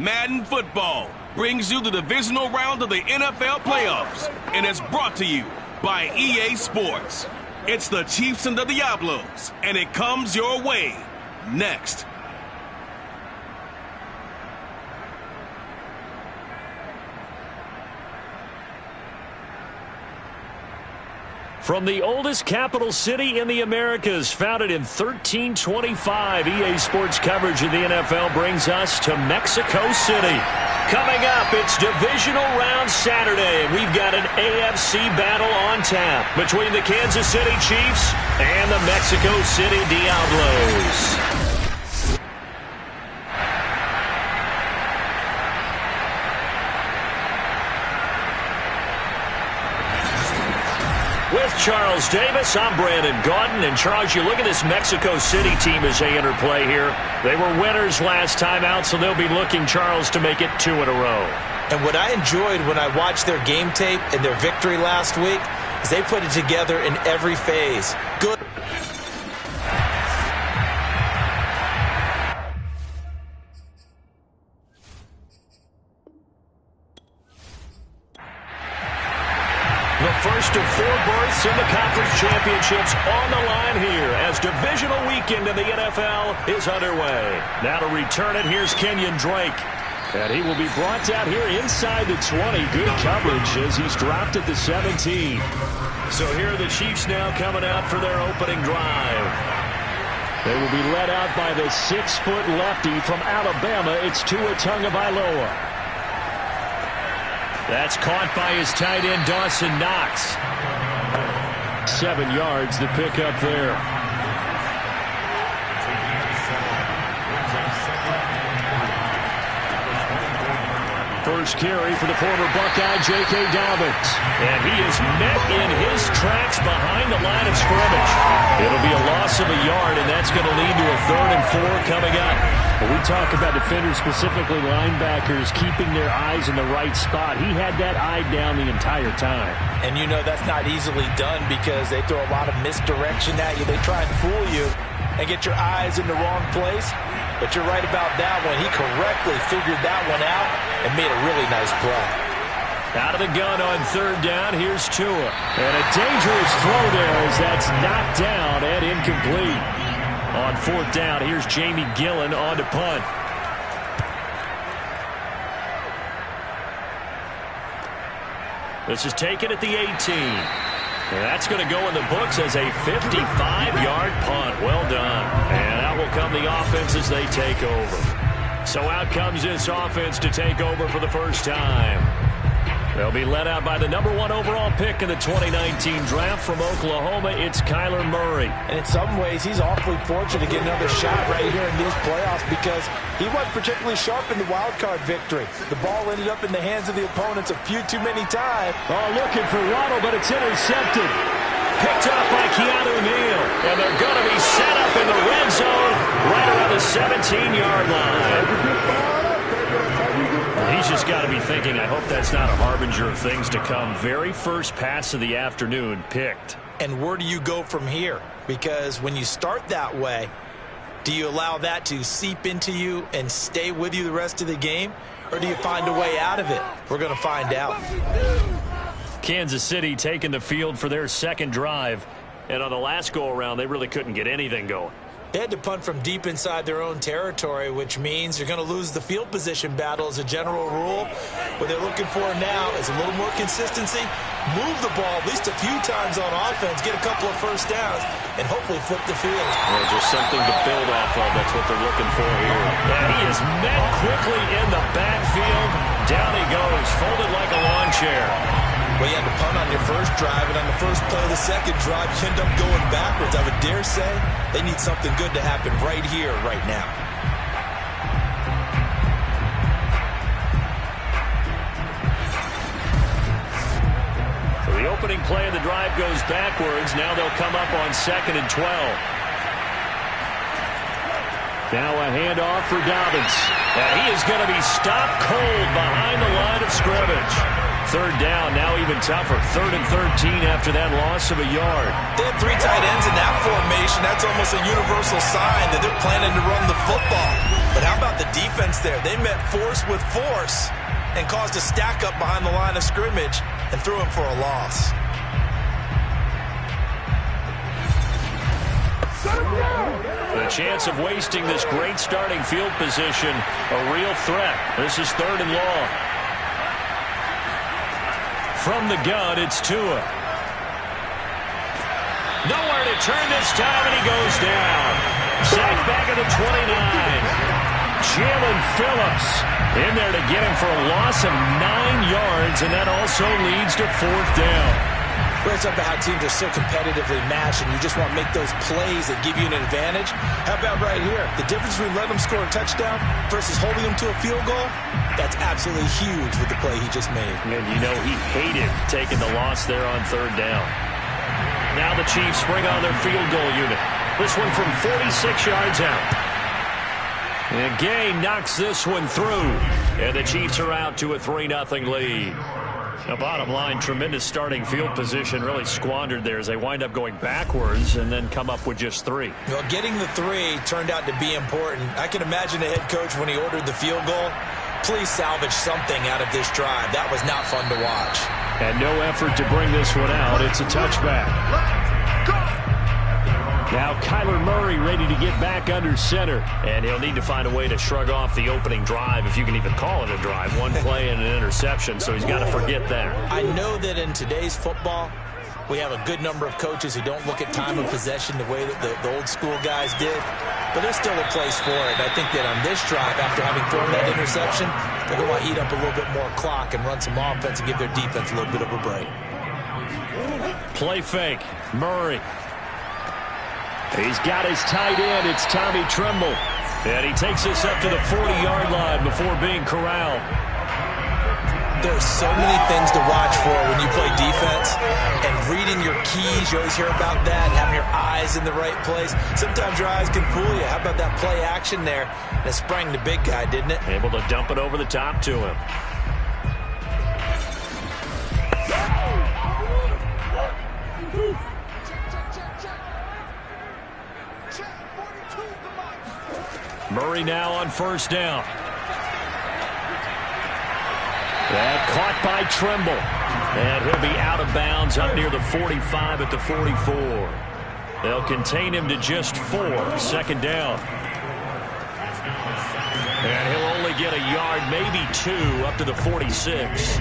Madden Football brings you the divisional round of the NFL playoffs, and it's brought to you by EA Sports. It's the Chiefs and the Diablos, and it comes your way next. From the oldest capital city in the Americas, founded in 1325, EA Sports coverage of the NFL brings us to Mexico City. Coming up, it's Divisional Round Saturday, and we've got an AFC battle on tap between the Kansas City Chiefs and the Mexico City Diablos. With Charles Davis, I'm Brandon Gaudin. And Charles, you look at this Mexico City team as they enter play here. They were winners last time out, so they'll be looking, Charles, to make it 2 in a row. And what I enjoyed when I watched their game tape and their victory last week is they put it together in every phase. Good. The first of 4 berths in the conference championships on the line here as divisional weekend in the NFL is underway. Now to return it, here's Kenyon Drake. And he will be brought down here inside the 20. Good coverage as he's dropped at the 17. So here are the Chiefs now coming out for their opening drive. They will be led out by the 6-foot lefty from Alabama. It's Tua Tagovailoa. That's caught by his tight end, Dawson Knox. 7 yards, the pickup there. First carry for the former Buckeye, J.K. Dobbins. And he is met in his tracks behind the line of scrimmage. It'll be a loss of a yard, and that's going to lead to a 3rd and 4 coming up. When we talk about defenders, specifically linebackers, keeping their eyes in the right spot, he had that eye down the entire time. And you know that's not easily done because they throw a lot of misdirection at you. They try and fool you and get your eyes in the wrong place. But you're right about that one. He correctly figured that one out and made a really nice play. Out of the gun on 3rd down, here's Tua. And a dangerous throw there as that's knocked down and incomplete. On 4th down, here's Jamie Gillen on to punt. This is taken at the 18. And that's going to go in the books as a 55-yard punt. Well done. And out will come the offense as they take over. So out comes this offense to take over for the first time. They'll be led out by the number 1 overall pick in the 2019 draft from Oklahoma. It's Kyler Murray. And in some ways, he's awfully fortunate to get another shot right here in these playoffs because he wasn't particularly sharp in the wild card victory. The ball ended up in the hands of the opponents a few too many times. Oh, looking for Waddle, but it's intercepted. Picked up by Keanu Neal. And they're going to be set up in the red zone right around the 17-yard line. He's just got to be thinking, I hope that's not a harbinger of things to come. Very first pass of the afternoon picked. And where do you go from here? Because when you start that way, do you allow that to seep into you and stay with you the rest of the game? Or do you find a way out of it? We're going to find out. Kansas City taking the field for their 2nd drive. And on the last go-around, they really couldn't get anything going. They had to punt from deep inside their own territory, which means you're going to lose the field position battle as a general rule. What they're looking for now is a little more consistency, move the ball at least a few times on offense, get a couple of first downs, and hopefully flip the field. Well, just something to build off of. That's what they're looking for here. And he is met quickly in the backfield. Down he goes, folded like a lawn chair. Well, you had to punt on your first drive, and on the first play of the second drive, you end up going backwards. I would dare say they need something good to happen right here, right now. So the opening play of the drive goes backwards. Now they'll come up on 2nd and 12. Now a handoff for Dobbins. And he is going to be stopped cold behind the line of scrimmage. third down, now even tougher. 3rd and 13 after that loss of a yard. They have 3 tight ends in that formation. That's almost a universal sign that they're planning to run the football. But how about the defense there? They met force with force and caused a stack up behind the line of scrimmage and threw him for a loss. The chance of wasting this great starting field position, a real threat. This is 3rd and long. From the gun, it's Tua. Nowhere to turn this time, and he goes down. Sacked back at the 29. Jalen Phillips in there to get him for a loss of 9 yards, and that also leads to 4th down. It's up to how teams are so competitively matched, and you just want to make those plays that give you an advantage. How about right here? The difference between letting them score a touchdown versus holding them to a field goal, that's absolutely huge with the play he just made. And you know he hated taking the loss there on 3rd down. Now the Chiefs bring on their field goal unit. This one from 46 yards out. And Gay knocks this one through. And the Chiefs are out to a 3-0 lead. Now, bottom line, tremendous starting field position really squandered there as they wind up going backwards and then come up with just 3. Well, getting the 3 turned out to be important. I can imagine the head coach when he ordered the field goal. Please salvage something out of this drive. That was not fun to watch. And no effort to bring this one out. It's a touchback. Now Kyler Murray ready to get back under center. And he'll need to find a way to shrug off the opening drive, if you can even call it a drive. 1 play and an interception, so he's got to forget that. I know that in today's football, we have a good number of coaches who don't look at time of possession the way that the old school guys did. But there's still a place for it. I think that on this drive, after having thrown that interception, they're going to want to eat up a little bit more clock and run some offense and give their defense a little bit of a break. Play fake. Murray. He's got his tight end. It's Tommy Tremble. And he takes us up to the 40-yard line before being corralled. There's so many things to watch for when you play defense. And reading your keys, you always hear about that. And having your eyes in the right place. Sometimes your eyes can fool you. How about that play action there? And it sprang the big guy, didn't it? Able to dump it over the top to him. Murray now on 1st down. That caught by Tremble. And he'll be out of bounds up near the 45 at the 44. They'll contain him to just 4. 2nd down. And he'll only get a yard, maybe 2, up to the 46.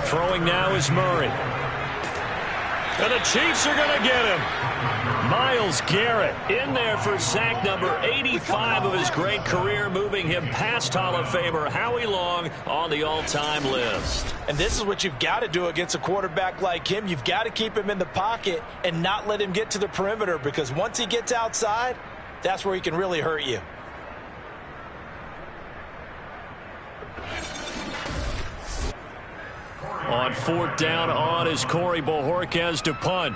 Throwing now is Murray. And the Chiefs are going to get him. Myles Garrett in there for sack number 85 of his great career, moving him past Hall of Famer Howie Long on the all-time list. And this is what you've got to do against a quarterback like him. You've got to keep him in the pocket and not let him get to the perimeter, because once he gets outside, that's where he can really hurt you. On 4th down on is Corey Bojorquez to punt.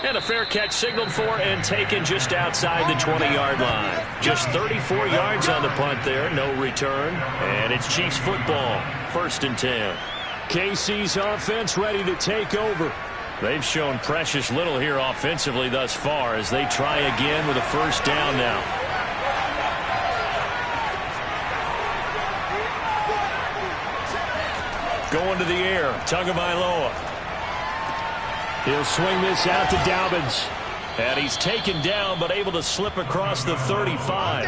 And a fair catch signaled for and taken just outside the 20-yard line. Just 34 yards on the punt there, no return. And it's Chiefs football, 1st and 10. KC's offense ready to take over. They've shown precious little here offensively thus far as they try again with a 1st down now. Going to the air, Tagovailoa. He'll swing this out to Dobbins. And he's taken down, but able to slip across the 35.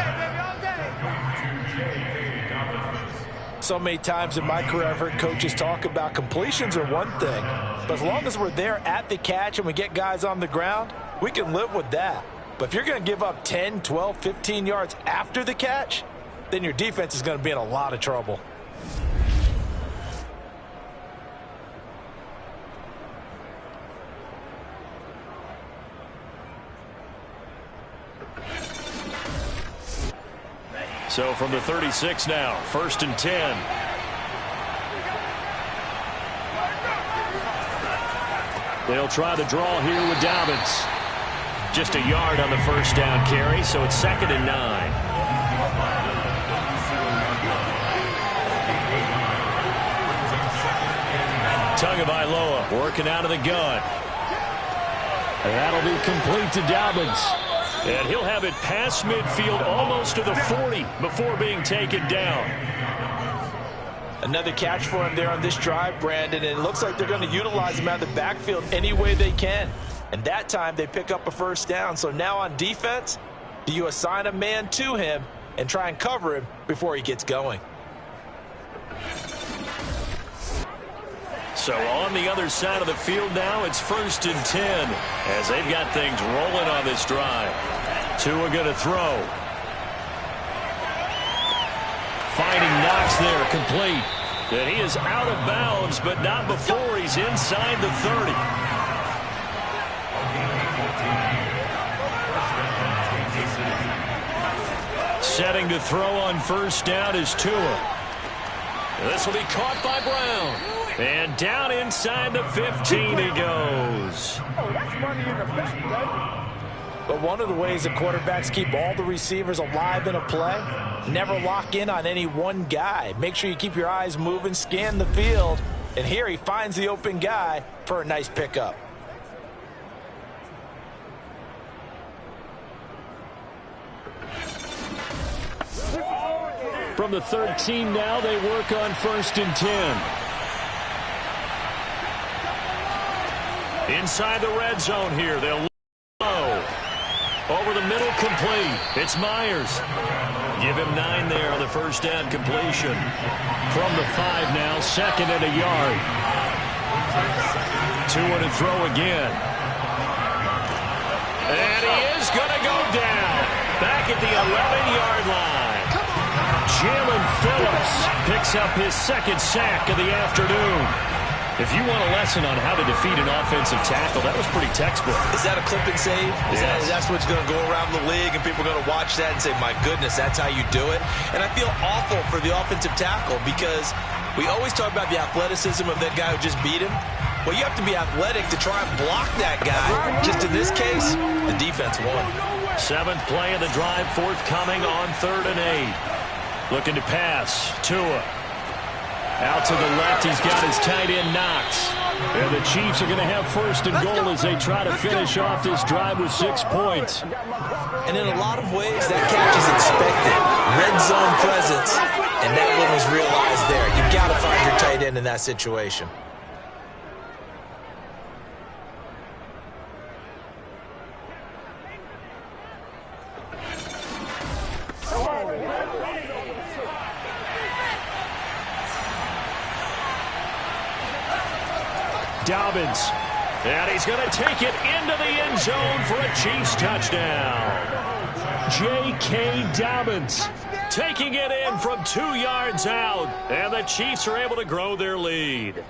So many times in my career, I've heard coaches talk about completions are one thing. But as long as we're there at the catch and we get guys on the ground, we can live with that. But if you're going to give up 10, 12, 15 yards after the catch, then your defense is going to be in a lot of trouble. So from the 36 now, 1st and 10. They'll try the draw here with Dobbins. Just a yard on the first down carry, so it's 2nd and 9. Tagovailoa working out of the gun. And that'll be complete to Dobbins. And he'll have it past midfield almost to the 40 before being taken down. Another catch for him there on this drive, Brandon, and it looks like they're going to utilize him out of the backfield any way they can. And that time they pick up a first down. So now on defense, do you assign a man to him and try and cover him before he gets going? So on the other side of the field now, it's 1st and 10 as they've got things rolling on this drive. Tua going to throw. Finding Knox there, complete. And he is out of bounds, but not before he's inside the 30. Setting to throw on first down is Tua. This will be caught by Brown. And down inside the 15 he goes. But one of the ways the quarterbacks keep all the receivers alive in a play, never lock in on any one guy. Make sure you keep your eyes moving, scan the field, and here he finds the open guy for a nice pickup. From the 13 now, they work on 1st and 10. Inside the red zone here, they'll low. Over the middle, complete. It's Myers. Give him 9 there on the first down completion. From the 5 now, 2nd and a yard. Tua to throw again. And he is going to go down. Back at the 11-yard line. Jalen Phillips picks up his 2nd sack of the afternoon. If you want a lesson on how to defeat an offensive tackle, that was pretty textbook. Is that a clip and save? Yes. That's what's going to go around the league, and people are going to watch that and say, my goodness, that's how you do it? And I feel awful for the offensive tackle because we always talk about the athleticism of that guy who just beat him. Well, you have to be athletic to try and block that guy. Just in this case, the defense won. 7th play of the drive, forthcoming on 3rd and 8. Looking to pass. Tua. Out to the left, he's got his tight end Knox. And the Chiefs are going to have 1st and goal as they try to finish off this drive with 6 points. And in a lot of ways, that catch is expected. Red zone presence, and that one was realized there. You've got to find your tight end in that situation. Dobbins. And he's going to take it into the end zone for a Chiefs touchdown. J.K. Dobbins taking it in from 2 yards out. And the Chiefs are able to grow their lead.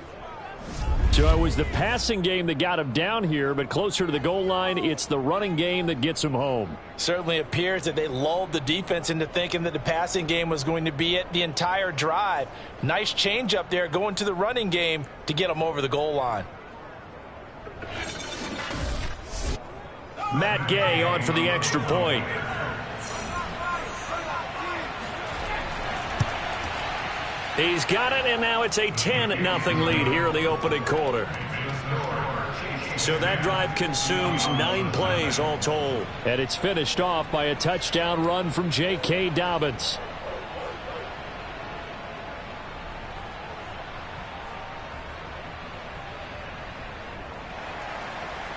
So it was the passing game that got him down here, but closer to the goal line, it's the running game that gets him home. Certainly appears that they lulled the defense into thinking that the passing game was going to be it the entire drive. Nice change up there going to the running game to get them over the goal line. Matt Gay on for the extra point. He's got it, and now it's a 10-0 lead here in the opening quarter. So that drive consumes 9 plays all told. And it's finished off by a touchdown run from J.K. Dobbins.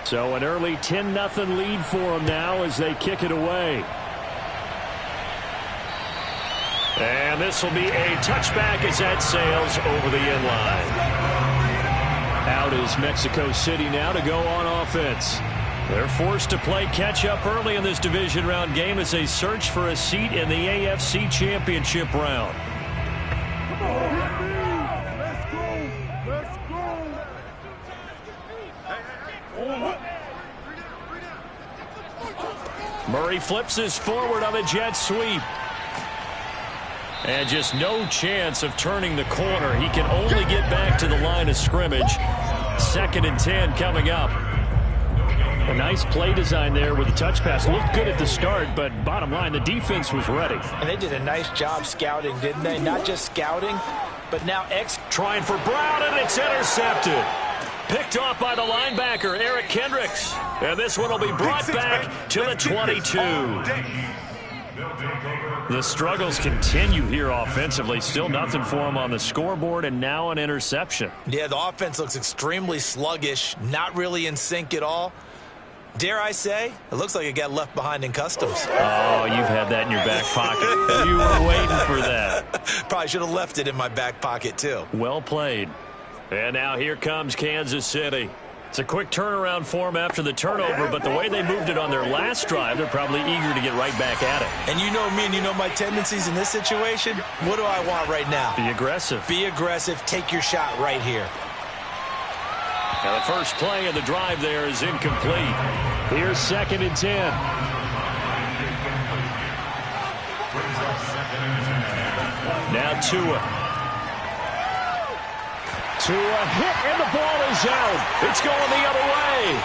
So an early 10-0 lead for them now as they kick it away. And this will be a touchback as that sails over the end line. Out is Mexico City now to go on offense. They're forced to play catch-up early in this division round game as they search for a seat in the AFC Championship round. Murray flips his forward on the jet sweep. And just no chance of turning the corner. He can only get back to the line of scrimmage. 2nd and 10 coming up. A nice play design there with the touch pass. Looked good at the start, but bottom line, the defense was ready. And they did a nice job scouting, didn't they? Not just scouting, but now trying for Brown, and it's intercepted. Picked off by the linebacker, Eric Kendricks. And this one will be brought back to the 22. The struggles continue here offensively. Still nothing for them on the scoreboard, and now an interception. Yeah, the offense looks extremely sluggish, not really in sync at all. Dare I say, it looks like it got left behind in customs. Oh, you've had that in your back pocket. You were waiting for that. Probably should have left it in my back pocket, too. Well played. And now here comes Kansas City. It's a quick turnaround for them after the turnover, but the way they moved it on their last drive, they're probably eager to get right back at it. And you know me and you know my tendencies in this situation. What do I want right now? Be aggressive. Be aggressive. Take your shot right here. Now the first play of the drive there is incomplete. Here's 2nd and 10. Now Tua. Tua hit, and the ball is out. It's going the other way.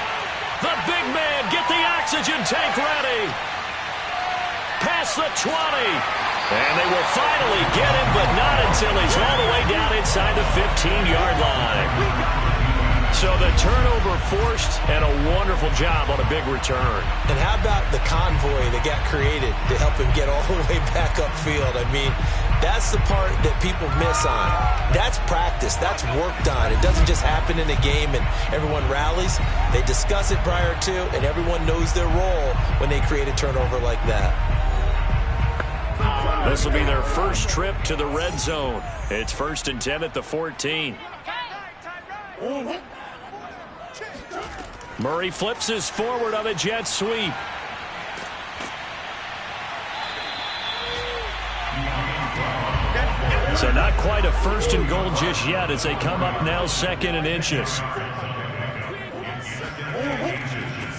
The big man, get the oxygen tank ready. Past the 20. And they will finally get him, but not until he's all the way down inside the 15-yard line. So the turnover forced, and a wonderful job on a big return. And how about the convoy that got created to help him get all the way back upfield? I mean, that's the part that people miss on. That's practice. That's worked on. It doesn't just happen in a game and everyone rallies. They discuss it prior to, and everyone knows their role when they create a turnover like that. This will be their first trip to the red zone. It's 1st and 10 at the 14. Murray flips his forward on a jet sweep. So not quite a 1st and goal just yet as they come up now 2nd and inches.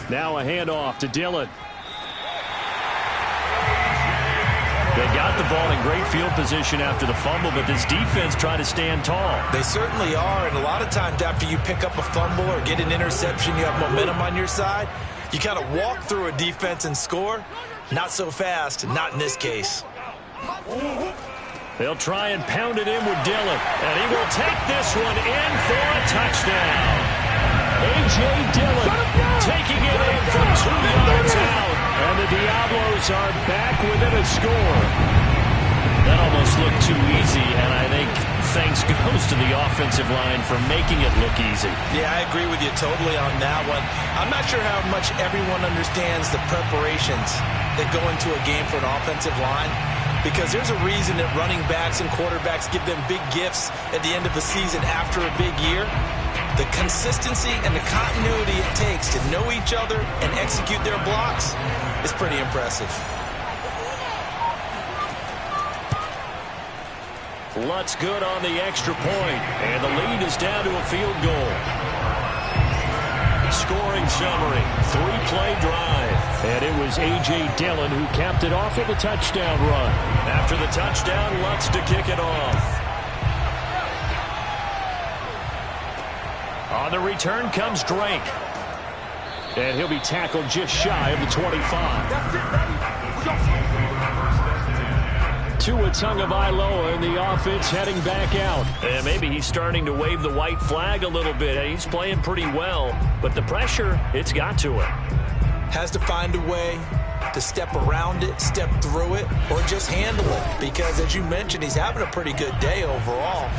Now a handoff to Dillon. They got the ball in great field position after the fumble, but this defense tried to stand tall. They certainly are, and a lot of times after you pick up a fumble or get an interception, you have momentum on your side. You kind of walk through a defense and score. Not so fast, not in this case. They'll try and pound it in with Dillon, and he will take this one in for a touchdown. A.J. Dillon taking it in from 2 yards out. And the Diablos are back within a score. That almost looked too easy, and I think thanks goes to the offensive line for making it look easy. Yeah, I agree with you totally on that one. I'm not sure how much everyone understands the preparations that go into a game for an offensive line, because there's a reason that running backs and quarterbacks give them big gifts at the end of the season after a big year. The consistency and the continuity it takes to know each other and execute their blocks is pretty impressive. Lutt's good on the extra point, and the lead is down to a field goal. Scoring summary, 3-play drive, and it was A.J. Dillon who capped it off with a touchdown run. After the touchdown, Lutz to kick it off. On the return comes Drake. And he'll be tackled just shy of the 25. Tua Tagovailoa in the offense heading back out. And maybe he's starting to wave the white flag a little bit. He's playing pretty well, but the pressure, it's got to him. Has to find a way to step around it, step through it, or just handle it. Because as you mentioned, he's having a pretty good day overall.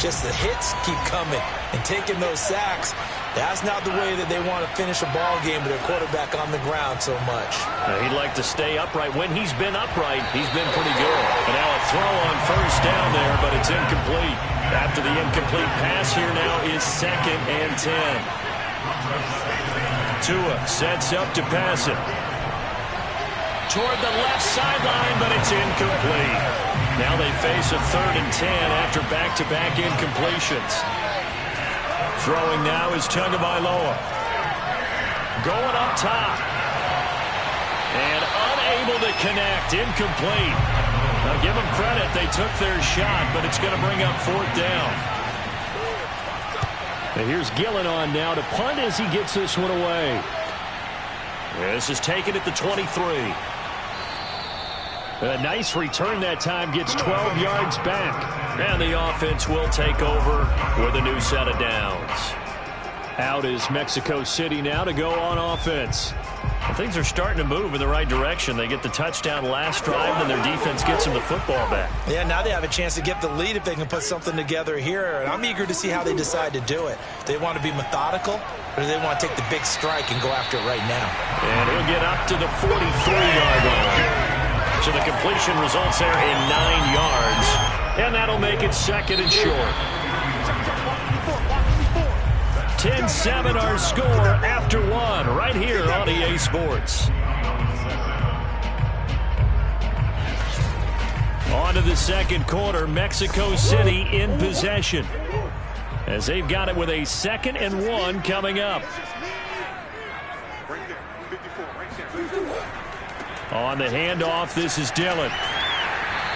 Just the hits keep coming and taking those sacks. That's not the way that they want to finish a ball game with their quarterback on the ground so much. He'd like to stay upright. When he's been upright, he's been pretty good. And now a throw on 1st down there, but it's incomplete. After the incomplete pass, here now is 2nd and 10. Tua sets up to pass it. Toward the left sideline, but it's incomplete. Now they face a 3rd and 10 after back-to-back incompletions. Throwing now is Tagovailoa. Going up top. And unable to connect. Incomplete. Now give them credit. They took their shot, but it's going to bring up 4th down. And here's Gillen on now to punt as he gets this one away. This is taken at the 23. A nice return that time, gets 12 yards back. And the offense will take over with a new set of downs. Out is Mexico City now to go on offense. Well, things are starting to move in the right direction. They get the touchdown last drive, and their defense gets them the football back. Yeah, now they have a chance to get the lead if they can put something together here. And I'm eager to see how they decide to do it. Do they want to be methodical, or do they want to take the big strike and go after it right now? And he'll get up to the 43-yard line. So the completion results there in 9 yards. And that'll make it second and short. 10-7 our score after one right here on EA Sports. On to the second quarter. Mexico City in possession as they've got it with a 2nd and 1 coming up. On the handoff, this is Dillon.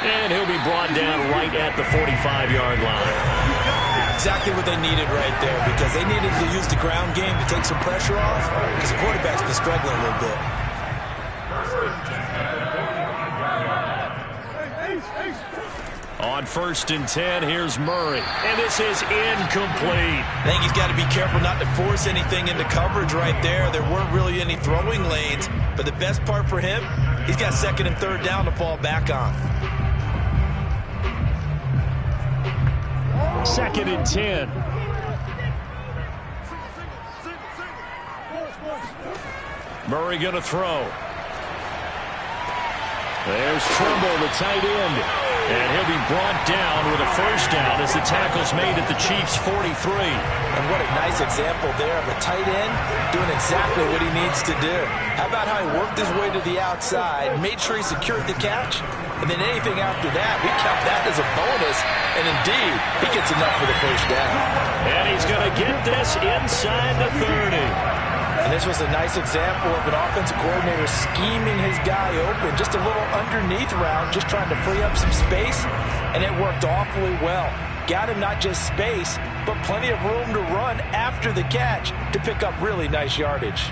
And he'll be brought down right at the 45-yard line. Exactly what they needed right there, because they needed to use the ground game to take some pressure off, because the quarterback's been struggling a little bit. On 1st and 10, here's Murray. And this is incomplete. I think he's got to be careful not to force anything into coverage right there. There weren't really any throwing lanes, but the best part for him, he's got 2nd and 3rd down to fall back on. 2nd and 10. Murray going to throw. There's Trumbull, the tight end. And he'll be brought down with a 1st down as the tackle's made at the Chiefs' 43. And what a nice example there of a tight end doing exactly what he needs to do. How about how he worked his way to the outside, made sure he secured the catch, and then anything after that, we count that as a bonus. And indeed, he gets enough for the 1st down. And he's going to get this inside the 30. And this was a nice example of an offensive coordinator scheming his guy open. Just a little underneath route, just trying to free up some space, and it worked awfully well. Got him not just space, but plenty of room to run after the catch to pick up really nice yardage.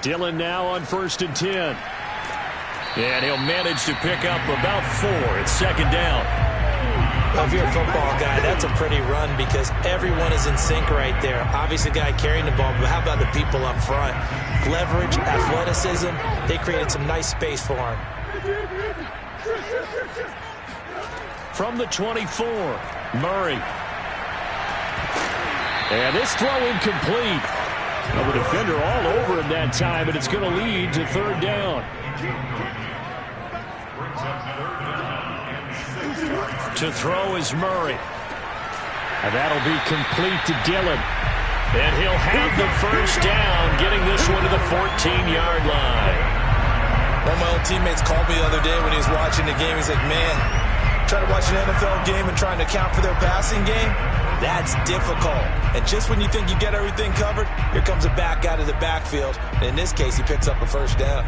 Dillon now on 1st and 10. And he'll manage to pick up about 4. It's 2nd down. Well, if you're a football guy, that's a pretty run because everyone is in sync right there. Obviously, the guy carrying the ball, but how about the people up front? Leverage, athleticism, they created some nice space for him. From the 24, Murray. And this throw incomplete. Well, the defender all over him that time, and it's going to lead to 3rd down. To throw is Murray. And that'll be complete to Dillon. And he'll have the 1st down, getting this one to the 14-yard line. One of my old teammates called me the other day when he was watching the game. He's like, man, trying to watch an NFL game and trying to account for their passing game, that's difficult. And just when you think you get everything covered, here comes a back out of the backfield. And in this case, he picks up a 1st down.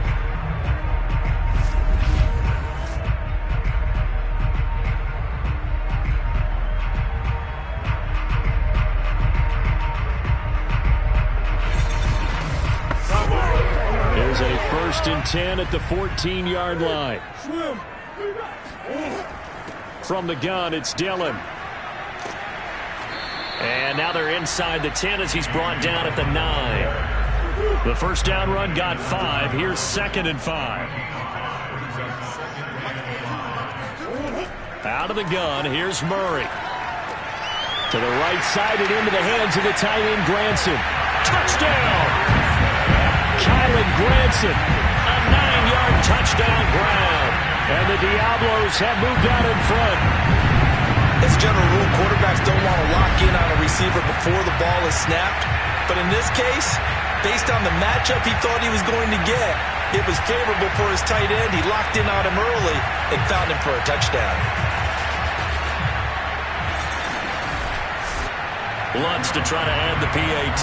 There's a 1st and 10 at the 14-yard line. From the gun, it's Dillon. And now they're inside the 10 as he's brought down at the 9. The 1st down run got 5. Here's 2nd and 5. Out of the gun, here's Murray. To the right side and into the hands of the tight end, Granson. Touchdown! Kylan Granson, a 9-yard touchdown ground. And the Diablos have moved out in front. As a general rule, quarterbacks don't want to lock in on a receiver before the ball is snapped. But in this case, based on the matchup he thought he was going to get, it was favorable for his tight end. He locked in on him early and found him for a touchdown. Lutz to try to add the PAT.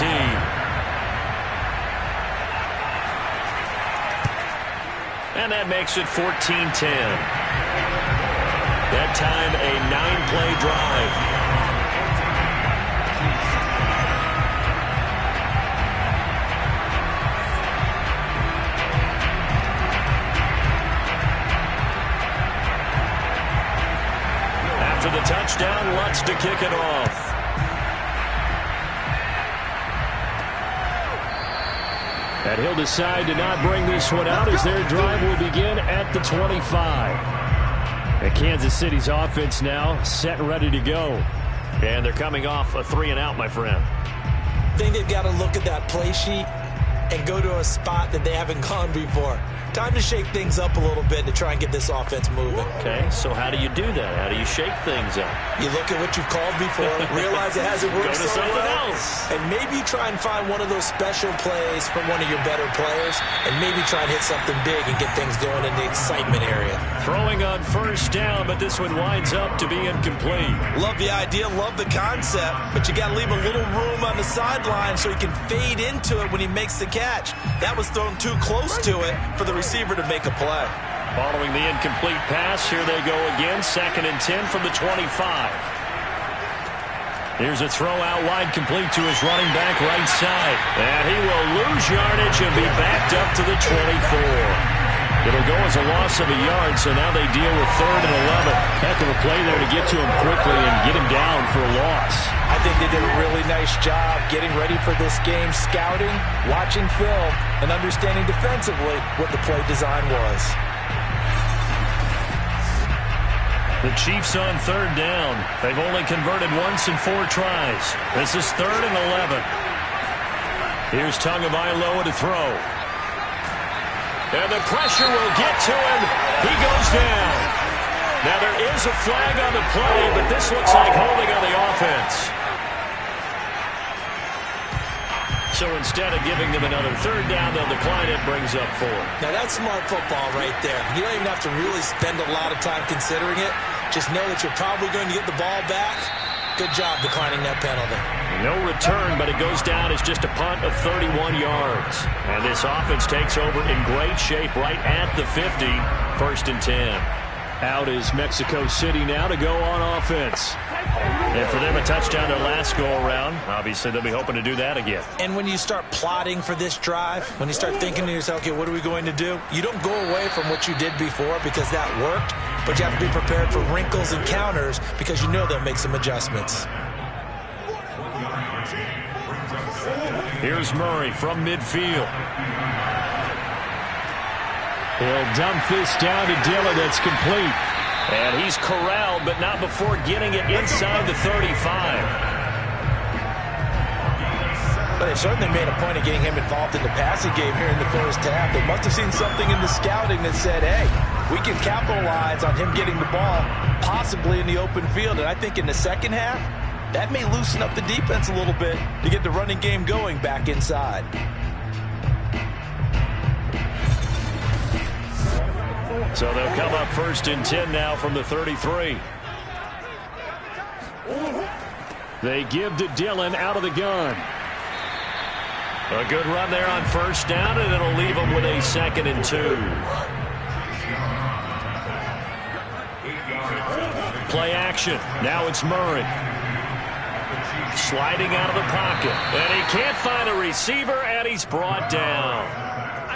And that makes it 14-10. That time, a 9-play drive. After the touchdown, Lutz to kick it off. And he'll decide to not bring this one out as their drive will begin at the 25. And Kansas City's offense now set and ready to go. And they're coming off a 3-and-out, my friend. I think they've got to look at that play sheet and go to a spot that they haven't gone before. Time to shake things up a little bit to try and get this offense moving. Okay, so how do you do that? How do you shake things up? You look at what you've called before, realize it hasn't worked Go to so something well, else. and maybe try and find one of those special plays from one of your better players, and maybe try and hit something big and get things going in the excitement area. Throwing on first down, but this one winds up to be incomplete. Love the idea, love the concept, but you got to leave a little room on the sideline so he can fade into it when he makes the catch. That was thrown too close to it for the receiver to make a play. Following the incomplete pass, here they go again. 2nd and 10 from the 25. Here's a throw out wide, complete to his running back right side. And he will lose yardage and be backed up to the 24. It'll go as a loss of a yard, so now they deal with 3rd and 11. Heck of a play there to get to him quickly and get him down for a loss. I think they did a really nice job getting ready for this game, scouting, watching film, and understanding defensively what the play design was. The Chiefs on 3rd down. They've only converted once in 4 tries. This is 3rd and 11. Here's Tagovailoa to throw. And the pressure will get to him. He goes down. Now there is a flag on the play, but this looks like holding on the offense. So instead of giving them another 3rd down, they'll decline it, brings up 4. Now that's smart football right there. You don't even have to really spend a lot of time considering it. Just know that you're probably going to get the ball back. Good job declining that penalty. No return, but it goes down as just a punt of 31 yards. And this offense takes over in great shape right at the 50. 1st and 10. Out is Mexico City now to go on offense. And for them, a touchdown their last go-around. Obviously, they'll be hoping to do that again. And when you start plotting for this drive, when you start thinking to yourself, okay, what are we going to do? You don't go away from what you did before because that worked, but you have to be prepared for wrinkles and counters because you know they'll make some adjustments. Here's Murray from midfield. He'll dump this down to Dillon. That's complete. And he's corralled, but not before getting it inside the 35. But they certainly made a point of getting him involved in the passing game here in the first half. They must have seen something in the scouting that said, hey, we can capitalize on him getting the ball, possibly in the open field. And I think in the second half, that may loosen up the defense a little bit to get the running game going back inside. So they'll come up 1st and 10 now from the 33. They give to Dillon out of the gun. A good run there on 1st down, and it'll leave them with a 2nd and 2. Play action. Now it's Murray. Sliding out of the pocket. And he can't find a receiver, and he's brought down.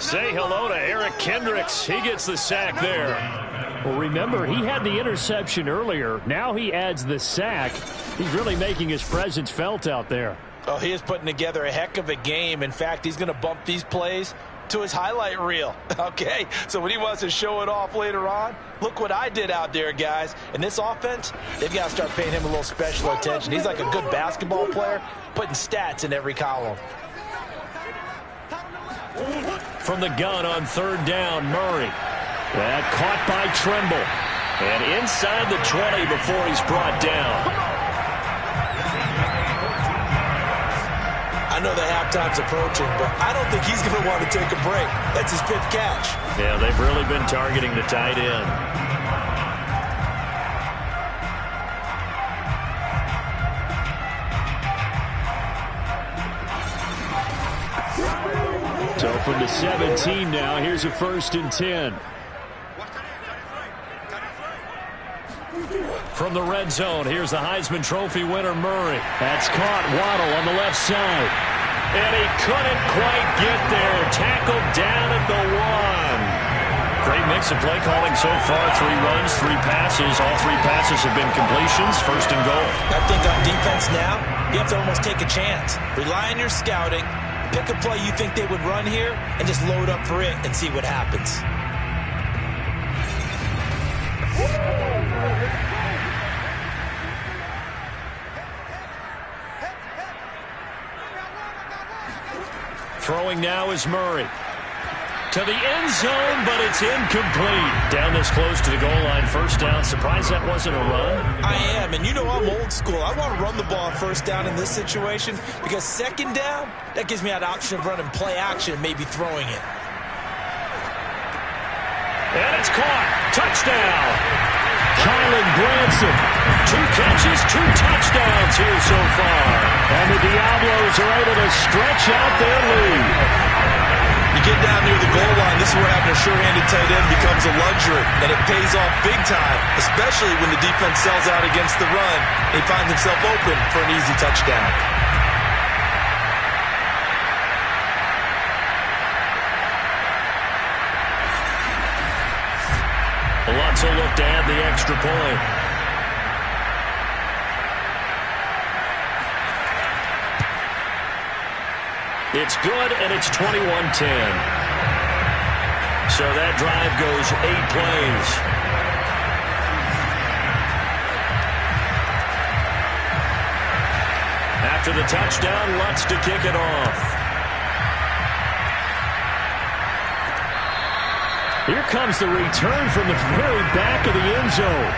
Say hello to Eric Kendricks. He gets the sack there. Well, remember, he had the interception earlier. Now he adds the sack. He's really making his presence felt out there. Oh, he is putting together a heck of a game. In fact, he's going to bump these plays to his highlight reel. Okay, so when he wants to show it off later on, look what I did out there, guys. And this offense, they've got to start paying him a little special attention. He's like a good basketball player, putting stats in every column. From the gun on 3rd down, Murray. That caught by Trimble. And inside the 20 before he's brought down. I know the halftime's approaching, but I don't think he's going to want to take a break. That's his 5th catch. Yeah, they've really been targeting the tight end. So from the 17 now, here's a 1st and 10. From the red zone, here's the Heisman Trophy winner, Murray. That's caught. Waddle on the left side. And he couldn't quite get there. Tackled down at the 1. Great mix of play calling so far. 3 runs, 3 passes. All 3 passes have been completions. 1st and goal. I think on defense now, you have to almost take a chance. Rely on your scouting. Pick a play you think they would run here and just load up for it and see what happens. Throwing now is Murray. To the end zone, but it's incomplete. Down this close to the goal line. 1st down. Surprised that wasn't a run? I am, and you know I'm old school. I want to run the ball on 1st down in this situation because 2nd down, that gives me that option of running play action, maybe throwing it. And it's caught. Touchdown. Kylan Granson. 2 catches, 2 touchdowns here so far. And the Diablos are able to stretch out their lead. You get down near the goal line, this is where having a sure-handed tight end becomes a luxury, and it pays off big time, especially when the defense sells out against the run. He finds himself open for an easy touchdown. Alonso looked to add the extra point. It's good, and it's 21-10. So that drive goes 8 plays. After the touchdown, Lutz to kick it off. Here comes the return from the very back of the end zone.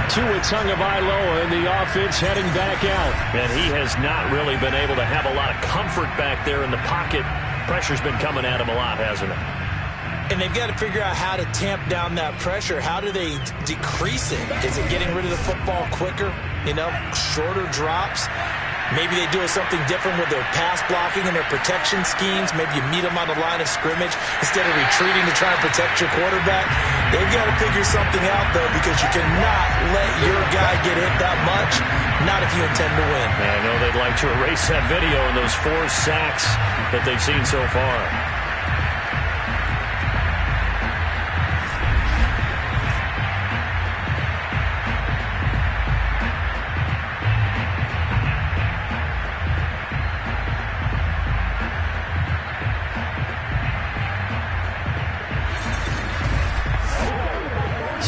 Tua Tagovailoa in the offense heading back out. And he has not really been able to have a lot of comfort back there in the pocket. Pressure's been coming at him a lot, hasn't it? And they've got to figure out how to tamp down that pressure. How do they decrease it? Is it getting rid of the football quicker? You know, shorter drops? Maybe they do something different with their pass blocking and their protection schemes. Maybe you meet them on the line of scrimmage instead of retreating to try and protect your quarterback. They've got to figure something out, though, because you cannot let your guy get hit that much, not if you intend to win. I know they'd like to erase that video and those 4 sacks that they've seen so far.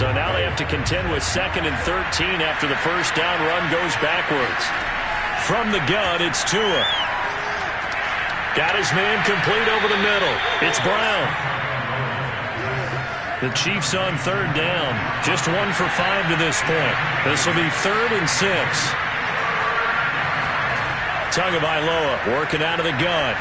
So now they have to contend with 2nd and 13 after the 1st down run goes backwards. From the gun, it's Tua. Got his man complete over the middle. It's Brown. The Chiefs on 3rd down. Just 1 for 5 to this point. This will be 3rd and 6. Tagovailoa working out of the gun.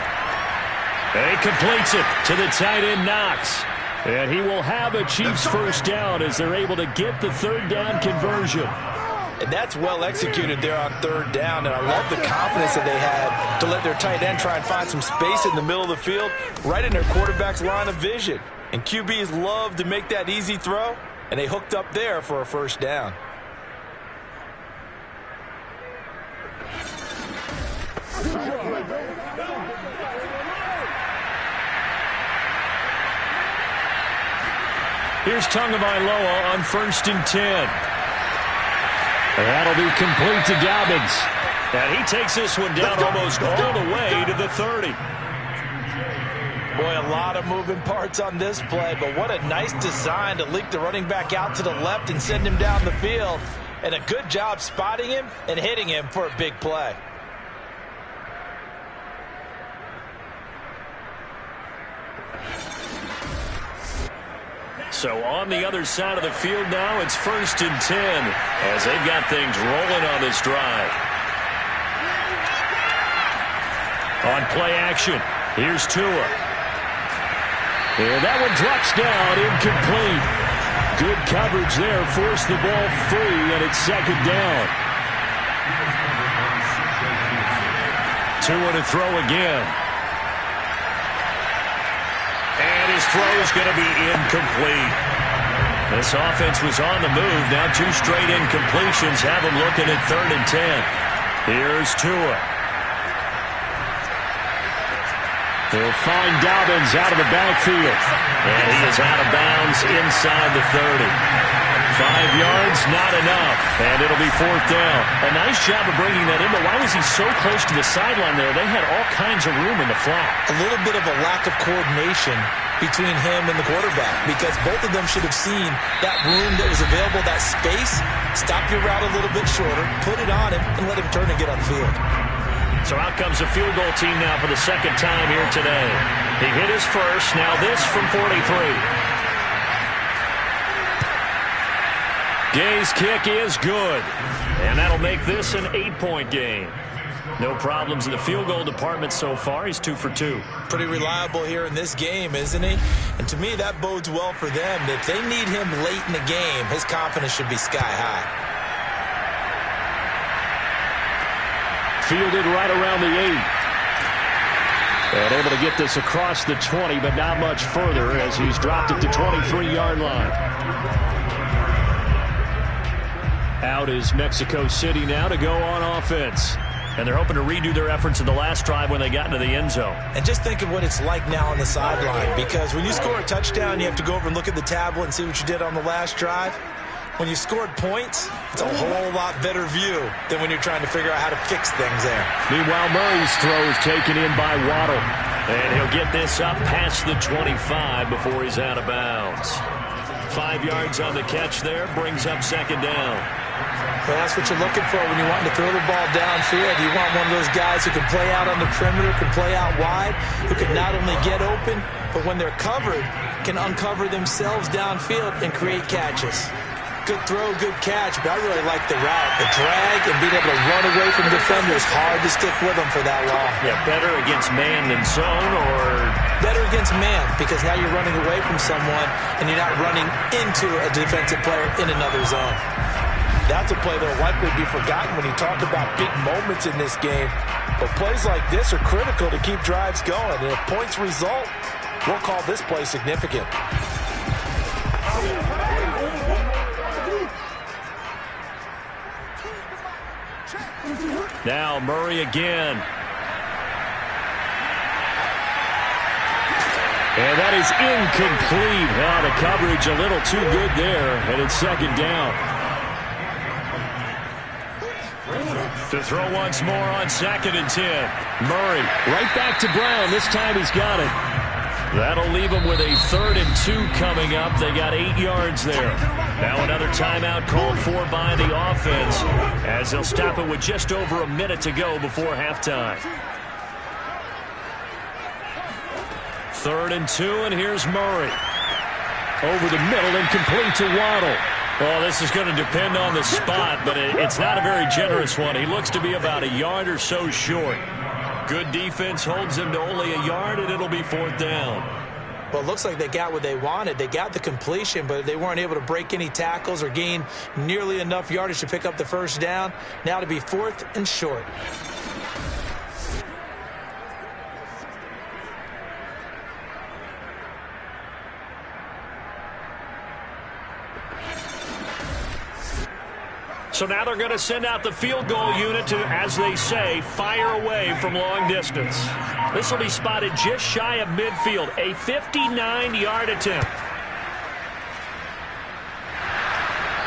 And he completes it to the tight end, Knox. And he will have a Chiefs 1st down as they're able to get the 3rd down conversion. And that's well executed there on 3rd down. And I love the confidence that they had to let their tight end try and find some space in the middle of the field, right in their quarterback's line of vision. And QBs love to make that easy throw, and they hooked up there for a 1st down. Here's Tagovailoa on 1st and 10. And that'll be complete to Dobbins. And he takes this one down almost all the way to the 30. Boy, a lot of moving parts on this play, but what a nice design to leak the running back out to the left and send him down the field. And a good job spotting him and hitting him for a big play. So on the other side of the field now, it's 1st and 10 as they've got things rolling on this drive. On play action, here's Tua. And that one drops down, incomplete. Good coverage there, forced the ball free, and it's 2nd down. Tua to throw again. And his throw is going to be incomplete. This offense was on the move. Now 2 straight incompletions have them looking at 3rd and 10. Here's Tua. He'll find Dobbins out of the backfield. And he is out of bounds inside the 30. 5 yards, not enough, and it'll be 4th down. A nice job of bringing that in, but why was he so close to the sideline there? They had all kinds of room in the flat. A little bit of a lack of coordination between him and the quarterback, because both of them should have seen that room that was available, that space. Stop your route a little bit shorter, put it on him, and let him turn and get on field. So out comes the field goal team now for the 2nd time here today. He hit his first, now this from 43. Gay's kick is good, and that'll make this an 8-point game. No problems in the field goal department so far. He's 2 for 2. Pretty reliable here in this game, isn't he? And to me, that bodes well for them. If they need him late in the game, his confidence should be sky high. Fielded right around the 8. And able to get this across the 20, but not much further as he's dropped at the 23-yard line. Out is Mexico City now to go on offense. And they're hoping to redo their efforts in the last drive when they got into the end zone. And just think of what it's like now on the sideline, because when you score a touchdown, you have to go over and look at the tablet and see what you did on the last drive. When you scored points, it's a whole lot better view than when you're trying to figure out how to fix things there. Meanwhile, Murray's throw is taken in by Waddle. And he'll get this up past the 25 before he's out of bounds. 5 yards on the catch there, brings up 2nd down. Well, that's what you're looking for when you want to throw the ball downfield. You want one of those guys who can play out on the perimeter, can play out wide, who can not only get open, but when they're covered, can uncover themselves downfield and create catches. Good throw, good catch, but I really like the route. The drag and being able to run away from defenders, hard to stick with them for that long. Yeah, better against man than zone, or better against man, because now you're running away from someone and you're not running into a defensive player in another zone. That's a play that will likely be forgotten when you talk about big moments in this game. But plays like this are critical to keep drives going. And if points result, we'll call this play significant. Now Murray again. And that is incomplete. Now the coverage a little too good there, and it's 2nd down. To throw once more on 2nd and 10. Murray right back to Brown. This time he's got it. That'll leave them with a 3rd and 2 coming up. They got 8 yards there. Now another timeout called for by the offense as they'll stop it with just over a minute to go before halftime. 3rd and 2, and here's Murray. Over the middle and complete to Waddle. Well, this is going to depend on the spot, but it's not a very generous one. He looks to be about a yard or so short. Good defense holds him to only a yard, and it'll be 4th down. Well, it looks like they got what they wanted. They got the completion, but they weren't able to break any tackles or gain nearly enough yardage to pick up the 1st down. Now to be 4th and short. So now they're going to send out the field goal unit to, as they say, fire away from long distance. This will be spotted just shy of midfield, a 59-yard attempt.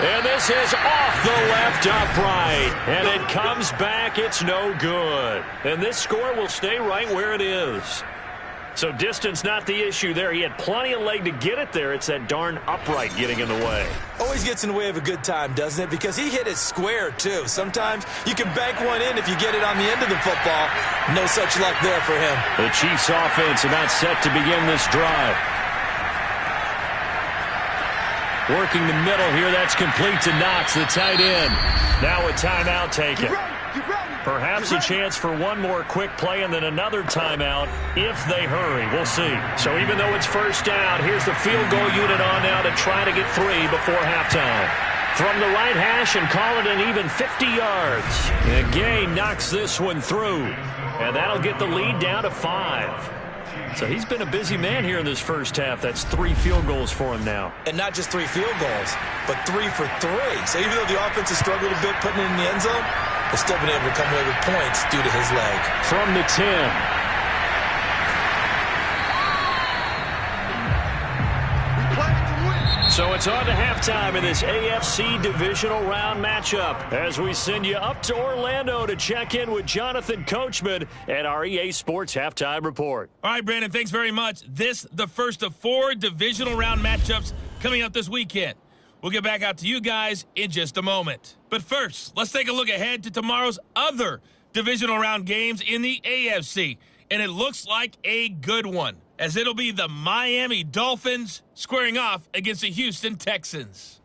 And this is off the left upright, and it comes back. It's no good. And this score will stay right where it is. So distance not the issue there. He had plenty of leg to get it there. It's that darn upright getting in the way. Always gets in the way of a good time, doesn't it? Because he hit it square, too. Sometimes you can bank one in if you get it on the end of the football. No such luck there for him. The Chiefs offense about set to begin this drive. Working the middle here. That's complete to Knox, the tight end. Now a timeout taken. Perhaps a chance for one more quick play and then another timeout if they hurry. We'll see. So even though it's 1st down, here's the field goal unit on now to try to get 3 before halftime. From the right hash and call it an even 50 yards. And Gay knocks this one through. And that'll get the lead down to 5. So he's been a busy man here in this first half. That's 3 field goals for him now. And not just 3 field goals, but 3 for 3. So even though the offense has struggled a bit putting it in the end zone, they've still been able to come away with points due to his leg. From the 10. So it's on to halftime in this AFC divisional round matchup as we send you up to Orlando to check in with Jonathan Coachman at our EA Sports Halftime Report. All right, Brandon, thanks very much. This, the first of 4 divisional round matchups coming up this weekend. We'll get back out to you guys in just a moment. But first, let's take a look ahead to tomorrow's other divisional round games in the AFC. And it looks like a good one, as it'll be the Miami Dolphins squaring off against the Houston Texans.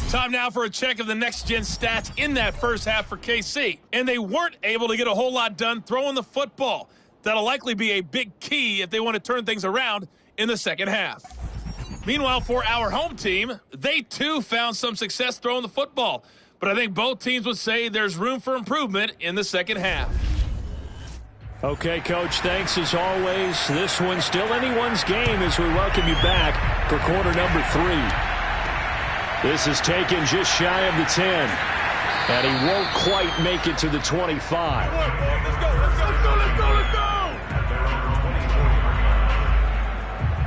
Time now for a check of the next-gen stats in that first half for KC. And they weren't able to get a whole lot done throwing the football. That'll likely be a big key if they want to turn things around in the second half. Meanwhile, for our home team, they too found some success throwing the football. But I think both teams would say there's room for improvement in the second half. Okay, Coach, thanks as always. This one's still anyone's game as we welcome you back for quarter number 3. This is taken just shy of the 10. And he won't quite make it to the 25. Let's go.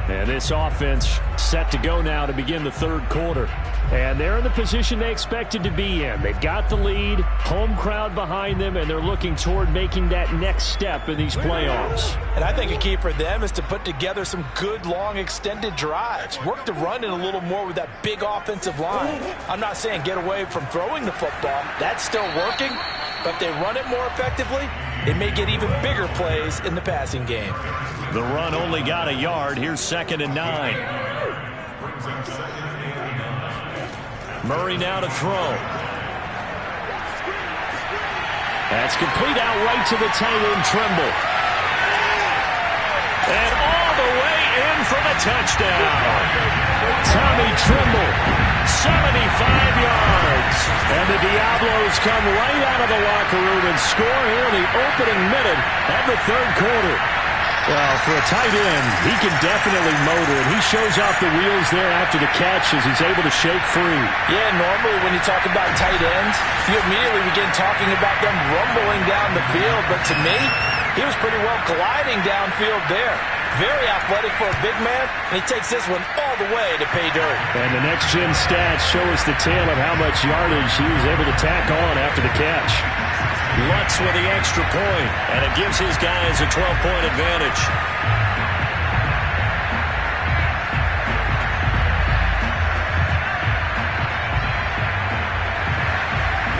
And this offense set to go now to begin the third quarter. And they're in the position they expected to be in. They've got the lead, home crowd behind them, and they're looking toward making that next step in these playoffs. And I think a key for them is to put together some good, long, extended drives. Work the run in a little more with that big offensive line. I'm not saying get away from throwing the football. That's still working. But if they run it more effectively, it may get even bigger plays in the passing game. The run only got a yard. Here's 2nd and 9. Murray now to throw. That's complete out right to the tight end, Trimble. And all the way in for the touchdown. Tommy Trimble, 75 yards. And the Diablos come right out of the locker room and score here in the opening minute of the third quarter. Well, for a tight end, he can definitely motor, and he shows off the wheels there after the catch as he's able to shake free. Yeah, normally when you talk about tight ends, you immediately begin talking about them rumbling down the field. But to me, he was pretty well gliding downfield there. Very athletic for a big man, and he takes this one all the way to pay dirt. And the next-gen stats show us the tale of how much yardage he was able to tack on after the catch. Lutz with the extra point, and it gives his guys a 12-point advantage.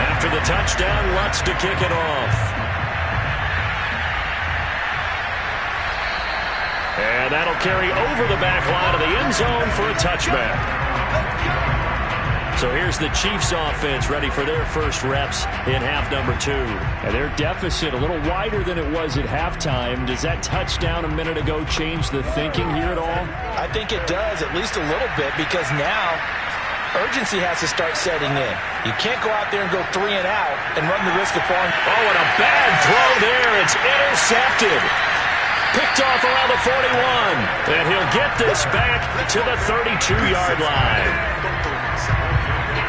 After the touchdown, Lutz to kick it off. And that'll carry over the back line of the end zone for a touchback. So here's the Chiefs offense ready for their first reps in half number 2. And their deficit a little wider than it was at halftime. Does that touchdown a minute ago change the thinking here at all? I think it does, at least a little bit, because now urgency has to start setting in. You can't go out there and go 3 and out and run the risk of falling. Oh, and a bad throw there. It's intercepted. Picked off around the 41. And he'll get this back to the 32-yard line.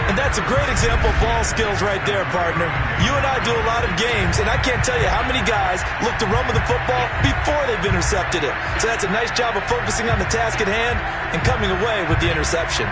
And that's a great example of ball skills right there, partner. You and I do a lot of games, and I can't tell you how many guys look to run with the football before they've intercepted it. So that's a nice job of focusing on the task at hand and coming away with the interception.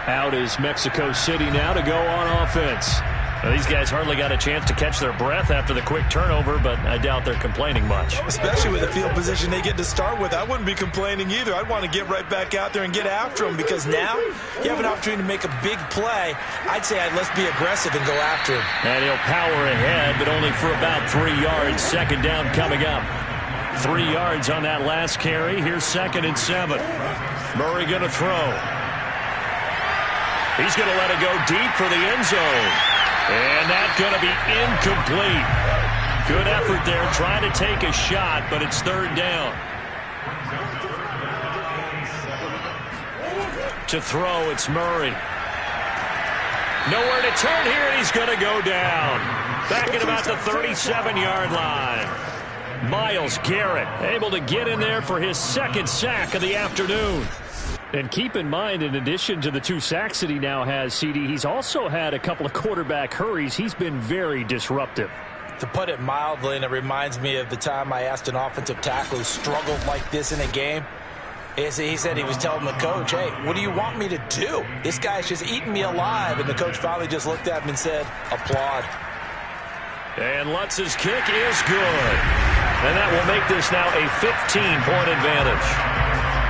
Out is Mexico City now to go on offense. Well, these guys hardly got a chance to catch their breath after the quick turnover, but I doubt they're complaining much. Especially with the field position they get to start with. I wouldn't be complaining either. I'd want to get right back out there and get after them, because now you have an opportunity to make a big play. I'd say let's be aggressive and go after him. And he'll power ahead, but only for about 3 yards. 2nd down coming up. 3 yards on that last carry. Here's 2nd and 7. Murray going to throw. He's going to let it go deep for the end zone. And that's going to be incomplete. Good effort there, trying to take a shot, but it's 3rd down. To throw, it's Murray. Nowhere to turn here, and he's going to go down. Back at about the 37-yard line. Myles Garrett able to get in there for his second sack of the afternoon. And keep in mind, in addition to the 2 sacks that he now has, CD, he's also had a couple of quarterback hurries. He's been very disruptive. To put it mildly, and it reminds me of the time I asked an offensive tackle who struggled like this in a game. He said he was telling the coach, hey, what do you want me to do? This guy's just eating me alive. And the coach finally just looked at him and said, applaud. And Lutz's kick is good. And that will make this now a 15-point advantage.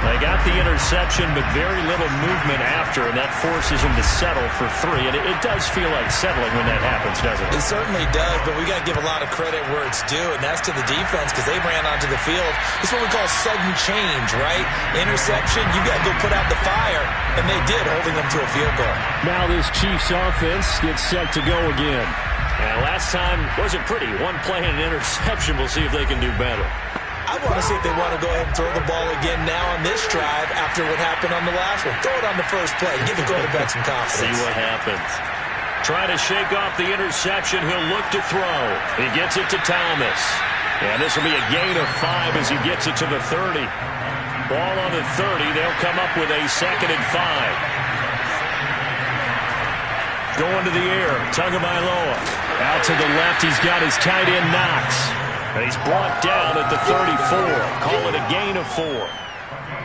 They got the interception, but very little movement after, and that forces him to settle for 3. And it does feel like settling when that happens, doesn't it? It certainly does, but we got to give a lot of credit where it's due, and that's to the defense because they ran onto the field. It's what we call sudden change, right? Interception, you got to go put out the fire, and they did, holding them to a field goal. Now this Chiefs offense gets set to go again. And last time wasn't pretty. 1 play and an interception. We'll see if they can do better. I want to see if they want to go ahead and throw the ball again now on this drive after what happened on the last one. Throw it on the first play. Give the quarterback some confidence. See what happens. Try to shake off the interception. He'll look to throw. He gets it to Thomas. And this will be a gain of 5 as he gets it to the 30. Ball on the 30. They'll come up with a 2nd and 5. Going to the air. Tagovailoa. Out to the left. He's got his tight end Knox. And he's brought down at the 34. Call it a gain of 4.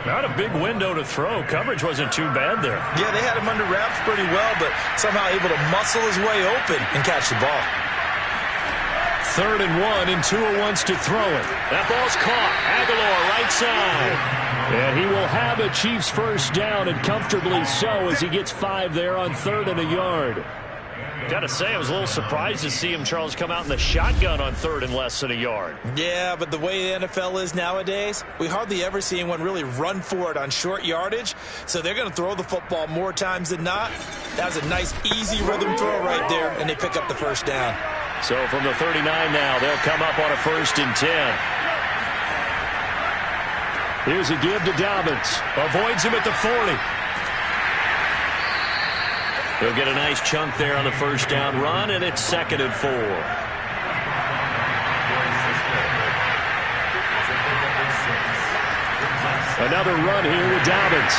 Not a big window to throw. Coverage wasn't too bad there. Yeah, they had him under wraps pretty well, but somehow able to muscle his way open and catch the ball. 3rd and 1, and Tua wants to throw it. That ball's caught. Aguilar right side. And he will have a Chiefs first down, and comfortably so, as he gets 5 there on 3rd and a yard. Got to say, I was a little surprised to see him, Charles, come out in the shotgun on 3rd and less than a yard. Yeah, but the way the NFL is nowadays, we hardly ever see anyone really run for it on short yardage. So they're going to throw the football more times than not. That was a nice, easy rhythm throw right there, and they pick up the first down. So from the 39 now, they'll come up on a 1st and 10. Here's a give to Dobbins. Avoids him at the 40. He'll get a nice chunk there on the first down run, and it's 2nd and 4. Another run here with Dobbins.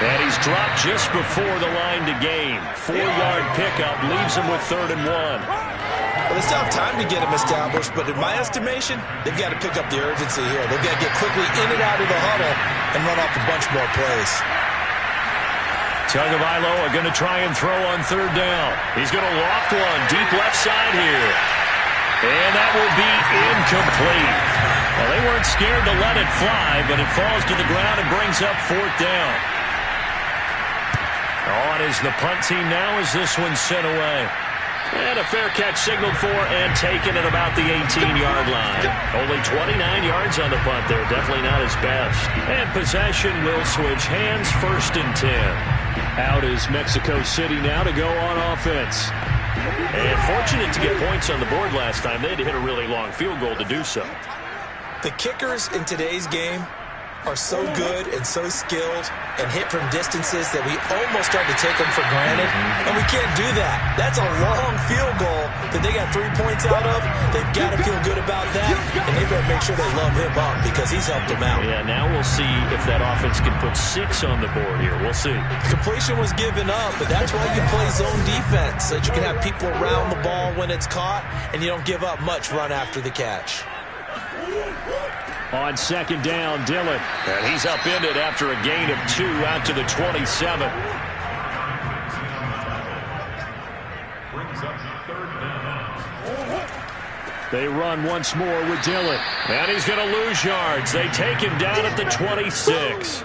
And he's dropped just before the line to gain. 4-yard pickup leaves him with 3rd and 1. Well, they still have time to get him established, but in my estimation, they've got to pick up the urgency here. They've got to get quickly in and out of the huddle and run off a bunch more plays. Tagovailoa going to try and throw on 3rd down. He's going to loft one deep left side here. And that will be incomplete. Well, they weren't scared to let it fly, but it falls to the ground and brings up 4th down. On is the punt team now as this one's sent away. And a fair catch signaled for and taken at about the 18-yard line. Only 29 yards on the punt there. Definitely not his best. And possession will switch hands, 1st and 10. Out is Mexico City now to go on offense. And fortunate to get points on the board last time. They had to hit a really long field goal to do so. The kickers in today's game are so good and so skilled and hit from distances that we almost start to take them for granted. And we can't do that. That's a long field goal that they got 3 points out of. They've got to feel good about that. And they better make sure they love him up because he's helped them out. Yeah, now we'll see if that offense can put 6 on the board here. We'll see. Completion was given up, but that's why you play zone defense, so that you can have people around the ball when it's caught and you don't give up much run after the catch. On 2nd down, Dillon. And he's upended after a gain of 2 out to the 27. They run once more with Dillon. And he's going to lose yards. They take him down at the 26.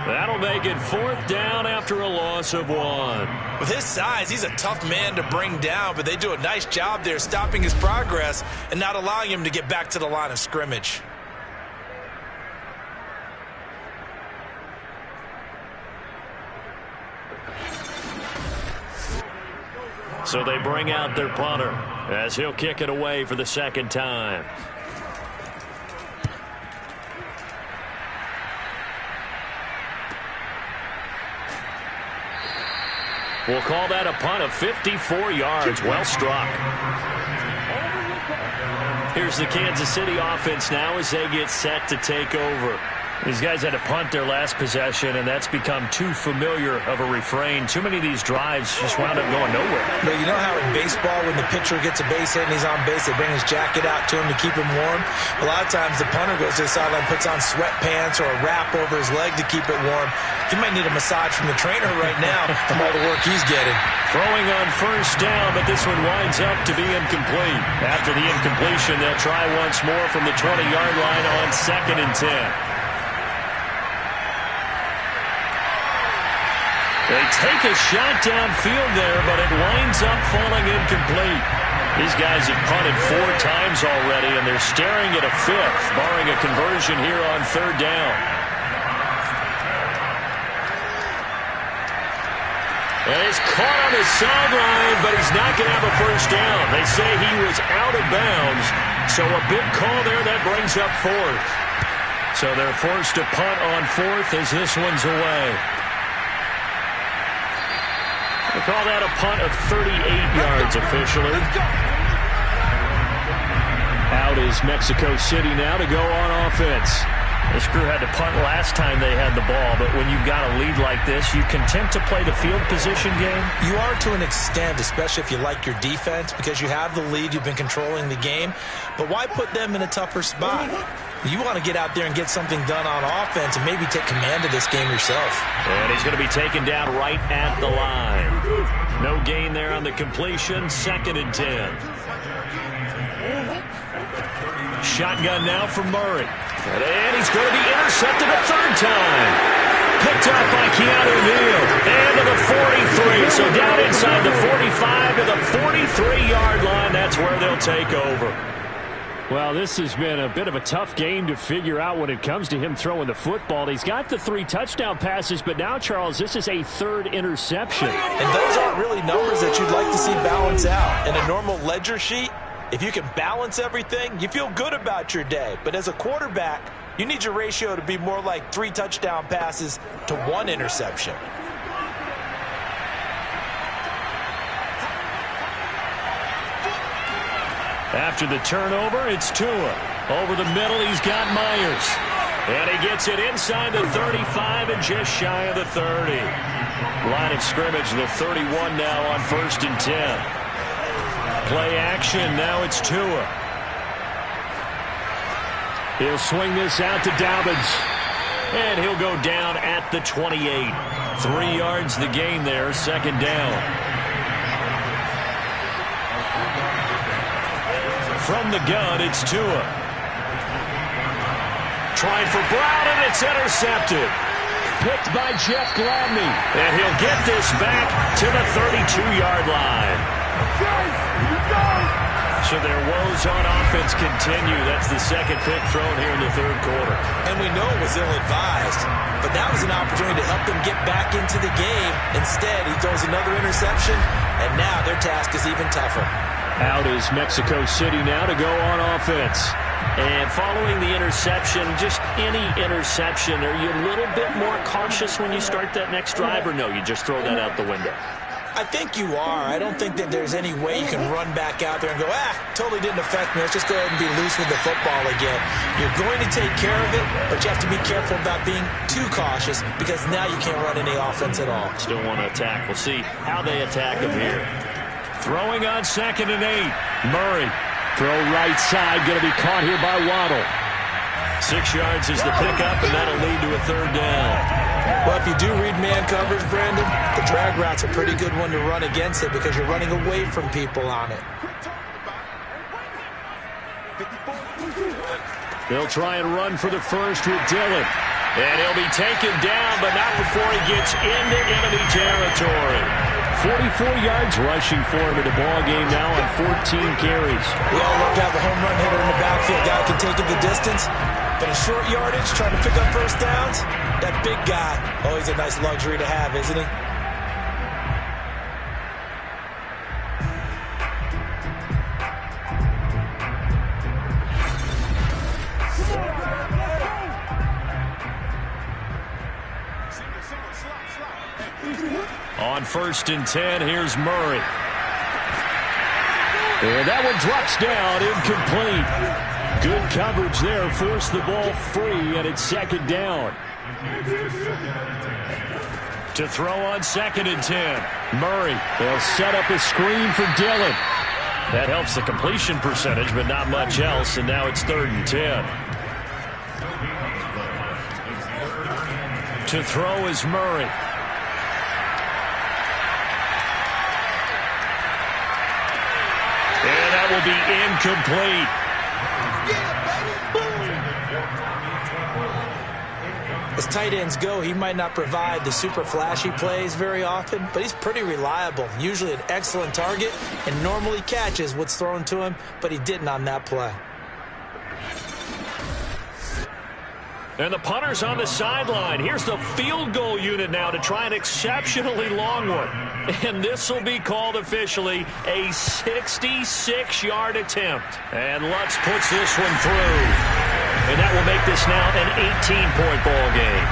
That'll make it 4th down after a loss of 1. With his size, he's a tough man to bring down, but they do a nice job there stopping his progress and not allowing him to get back to the line of scrimmage. So they bring out their punter as he'll kick it away for the 2nd time. We'll call that a punt of 54 yards. Well struck. Here's the Kansas City offense now as they get set to take over. These guys had to punt their last possession, and that's become too familiar of a refrain. Too many of these drives just wound up going nowhere. But you know how in baseball, when the pitcher gets a base hit and he's on base, they bring his jacket out to him to keep him warm? A lot of times the punter goes to the sideline, puts on sweatpants or a wrap over his leg to keep it warm. He might need a massage from the trainer right now from all the work he's getting. Throwing on first down, but this one winds up to be incomplete. After the incompletion, they'll try once more from the 20-yard line on 2nd and 10. They take a shot downfield there, but it winds up falling incomplete. These guys have punted 4 times already, and they're staring at a 5th, barring a conversion here on 3rd down. And he's caught on the sideline, but he's not going to have a first down. They say he was out of bounds, so a big call there that brings up 4th. So they're forced to punt on 4th as this one's away. They call that a punt of 38 yards officially. Out is Mexico City now to go on offense. This crew had to punt last time they had the ball, but when you've got a lead like this, you content to play the field position game? You are to an extent, especially if you like your defense, because you have the lead, you've been controlling the game. But why put them in a tougher spot? You want to get out there and get something done on offense and maybe take command of this game yourself. And he's going to be taken down right at the line. No gain there on the completion. 2nd and 10. Shotgun now for Murray. And he's going to be intercepted a 3rd time. Picked up by Keanu Neal. And to the 43. So down inside the 45 to the 43-yard line. That's where they'll take over. Well, this has been a bit of a tough game to figure out when it comes to him throwing the football. He's got the 3 touchdown passes, but now, Charles, this is a 3rd interception. And those aren't really numbers that you'd like to see balance out. In a normal ledger sheet, if you can balance everything, you feel good about your day. But as a quarterback, you need your ratio to be more like 3 touchdown passes to 1 interception. After the turnover, it's Tua. Over the middle, he's got Myers. And he gets it inside the 35 and just shy of the 30. Line of scrimmage, the 31 now on 1st and 10. Play action, now it's Tua. He'll swing this out to Dobbins. And he'll go down at the 28. 3 yards the gain there, 2nd down. From the gun, it's Tua. Trying for Brown, and it's intercepted. Picked by Jeff Gladney. And he'll get this back to the 32-yard line. So their woes on offense continue. That's the 2nd pick thrown here in the 3rd quarter. And we know it was ill-advised, but that was an opportunity to help them get back into the game. Instead, he throws another interception, and now their task is even tougher. Out is Mexico City now to go on offense. And following the interception, just any interception, are you a little bit more cautious when you start that next drive, or no, you just throw that out the window? I think you are. I don't think that there's any way you can run back out there and go, totally didn't affect me. Let's just go ahead and be loose with the football again. You're going to take care of it, but you have to be careful about being too cautious because now you can't run any offense at all. Still want to attack. We'll see how they attack them here. Throwing on 2nd and 8. Murray. Throw right side. Going to be caught here by Waddle. 6 yards is the pickup, and that'll lead to a 3rd down. Well, if you do read man coverage, Brandon, the drag route's a pretty good one to run against it because you're running away from people on it. They'll try and run for the first with Dillon. And he'll be taken down, but not before he gets into enemy territory. 44 yards rushing for him in the ball game now on 14 carries. We all look out the home run hitter in the backfield. Guy can take it the distance. But a short yardage, trying to pick up first downs, that big guy, he's a nice luxury to have, isn't he? On 1st and 10, here's Murray. And that one drops down, incomplete. Good coverage there, forced the ball free, and it's 2nd down. To throw on 2nd and 10. Murray, they'll set up a screen for Dillon. That helps the completion percentage, but not much else, and now it's 3rd and 10. To throw is Murray. And that will be incomplete. As tight ends go, he might not provide the super flashy plays very often, but he's pretty reliable, usually an excellent target, and normally catches what's thrown to him, but he didn't on that play. And the punter's on the sideline. Here's the field goal unit now to try an exceptionally long one. And this will be called officially a 66-yard attempt. And Lutz puts this one through. And that will make this now an 18-point ball game.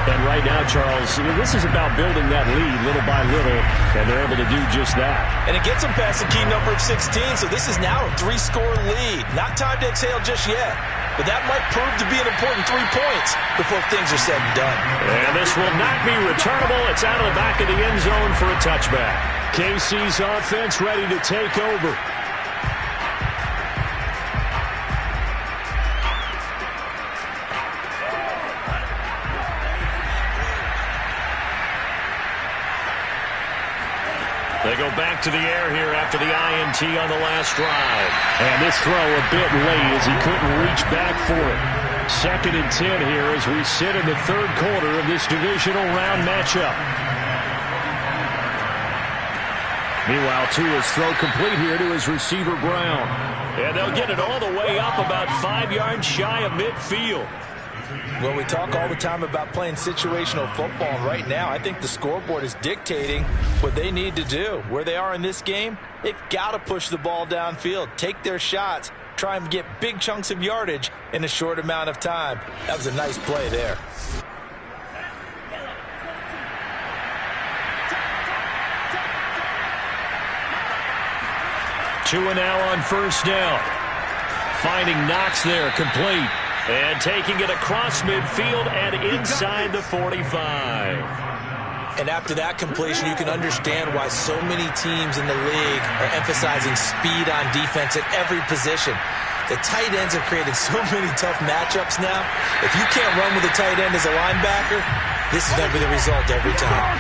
And right now, Charles, this is about building that lead little by little, and they're able to do just that. And it gets them past the key number of 16, so this is now a 3-score lead. Not time to exhale just yet, but that might prove to be an important 3 points before things are said and done. And this will not be returnable. It's out of the back of the end zone for a touchback. KC's offense ready to take over. They go back to the air here after the INT on the last drive. And this throw a bit late as he couldn't reach back for it. 2nd and 10 here as we sit in the 3rd quarter of this divisional round matchup. Meanwhile, Tua's throw complete here to his receiver, Brown. And they'll get it all the way up about 5 yards shy of midfield. Well, we talk all the time about playing situational football, and right now I think the scoreboard is dictating what they need to do. Where they are in this game, they've got to push the ball downfield, take their shots, try and get big chunks of yardage in a short amount of time. That was a nice play there. Tua now on 1st down. Finding Knox there, complete. And taking it across midfield and inside the 45. And after that completion, you can understand why so many teams in the league are emphasizing speed on defense at every position. The tight ends have created so many tough matchups now. If you can't run with a tight end as a linebacker, this is going to be the result every time.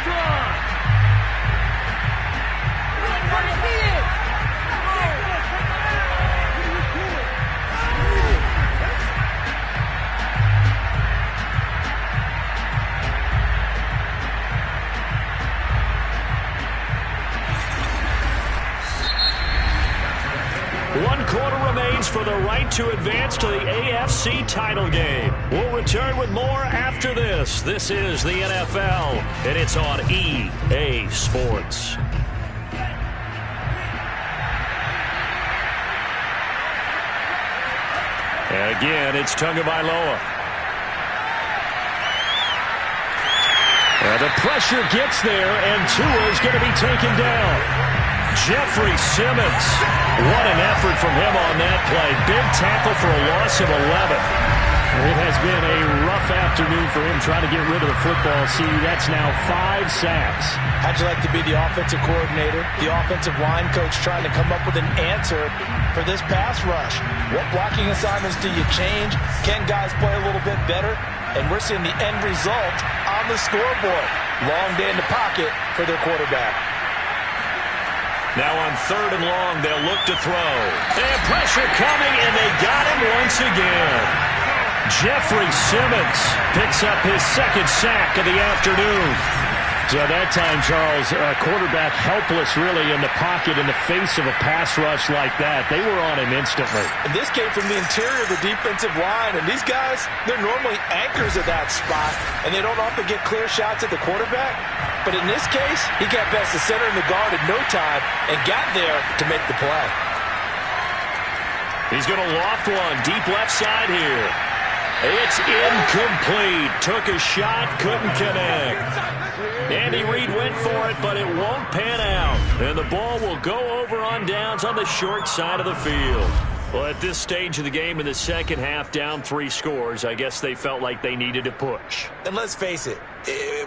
For the right to advance to the AFC title game. We'll return with more after this. This is the NFL, and it's on EA Sports. And again, it's Tagovailoa. And the pressure gets there, and Tua is going to be taken down. Jeffrey Simmons. What an effort from him on that play. Big tackle for a loss of 11. It has been a rough afternoon for him trying to get rid of the football. See, that's now 5 sacks. How'd you like to be the offensive coordinator, the offensive line coach trying to come up with an answer for this pass rush? What blocking assignments do you change? Can guys play a little bit better? And we're seeing the end result on the scoreboard. Long day in the pocket for their quarterback. Now on 3rd and long, they'll look to throw. And pressure coming, and they got him once again. Jeffrey Simmons picks up his 2nd sack of the afternoon. So that time, Charles, a quarterback helpless really in the pocket in the face of a pass rush like that. They were on him instantly. And this came from the interior of the defensive line. And these guys, they're normally anchors at that spot, and they don't often get clear shots at the quarterback. But in this case, he got past the center and the guard in no time and got there to make the play. He's going to loft one deep left side here. It's incomplete. Took a shot, couldn't connect. Andy Reid went for it, but it won't pan out. And the ball will go over on downs on the short side of the field. Well, at this stage of the game in the second half, down 3 scores, I guess they felt like they needed to push. And let's face it,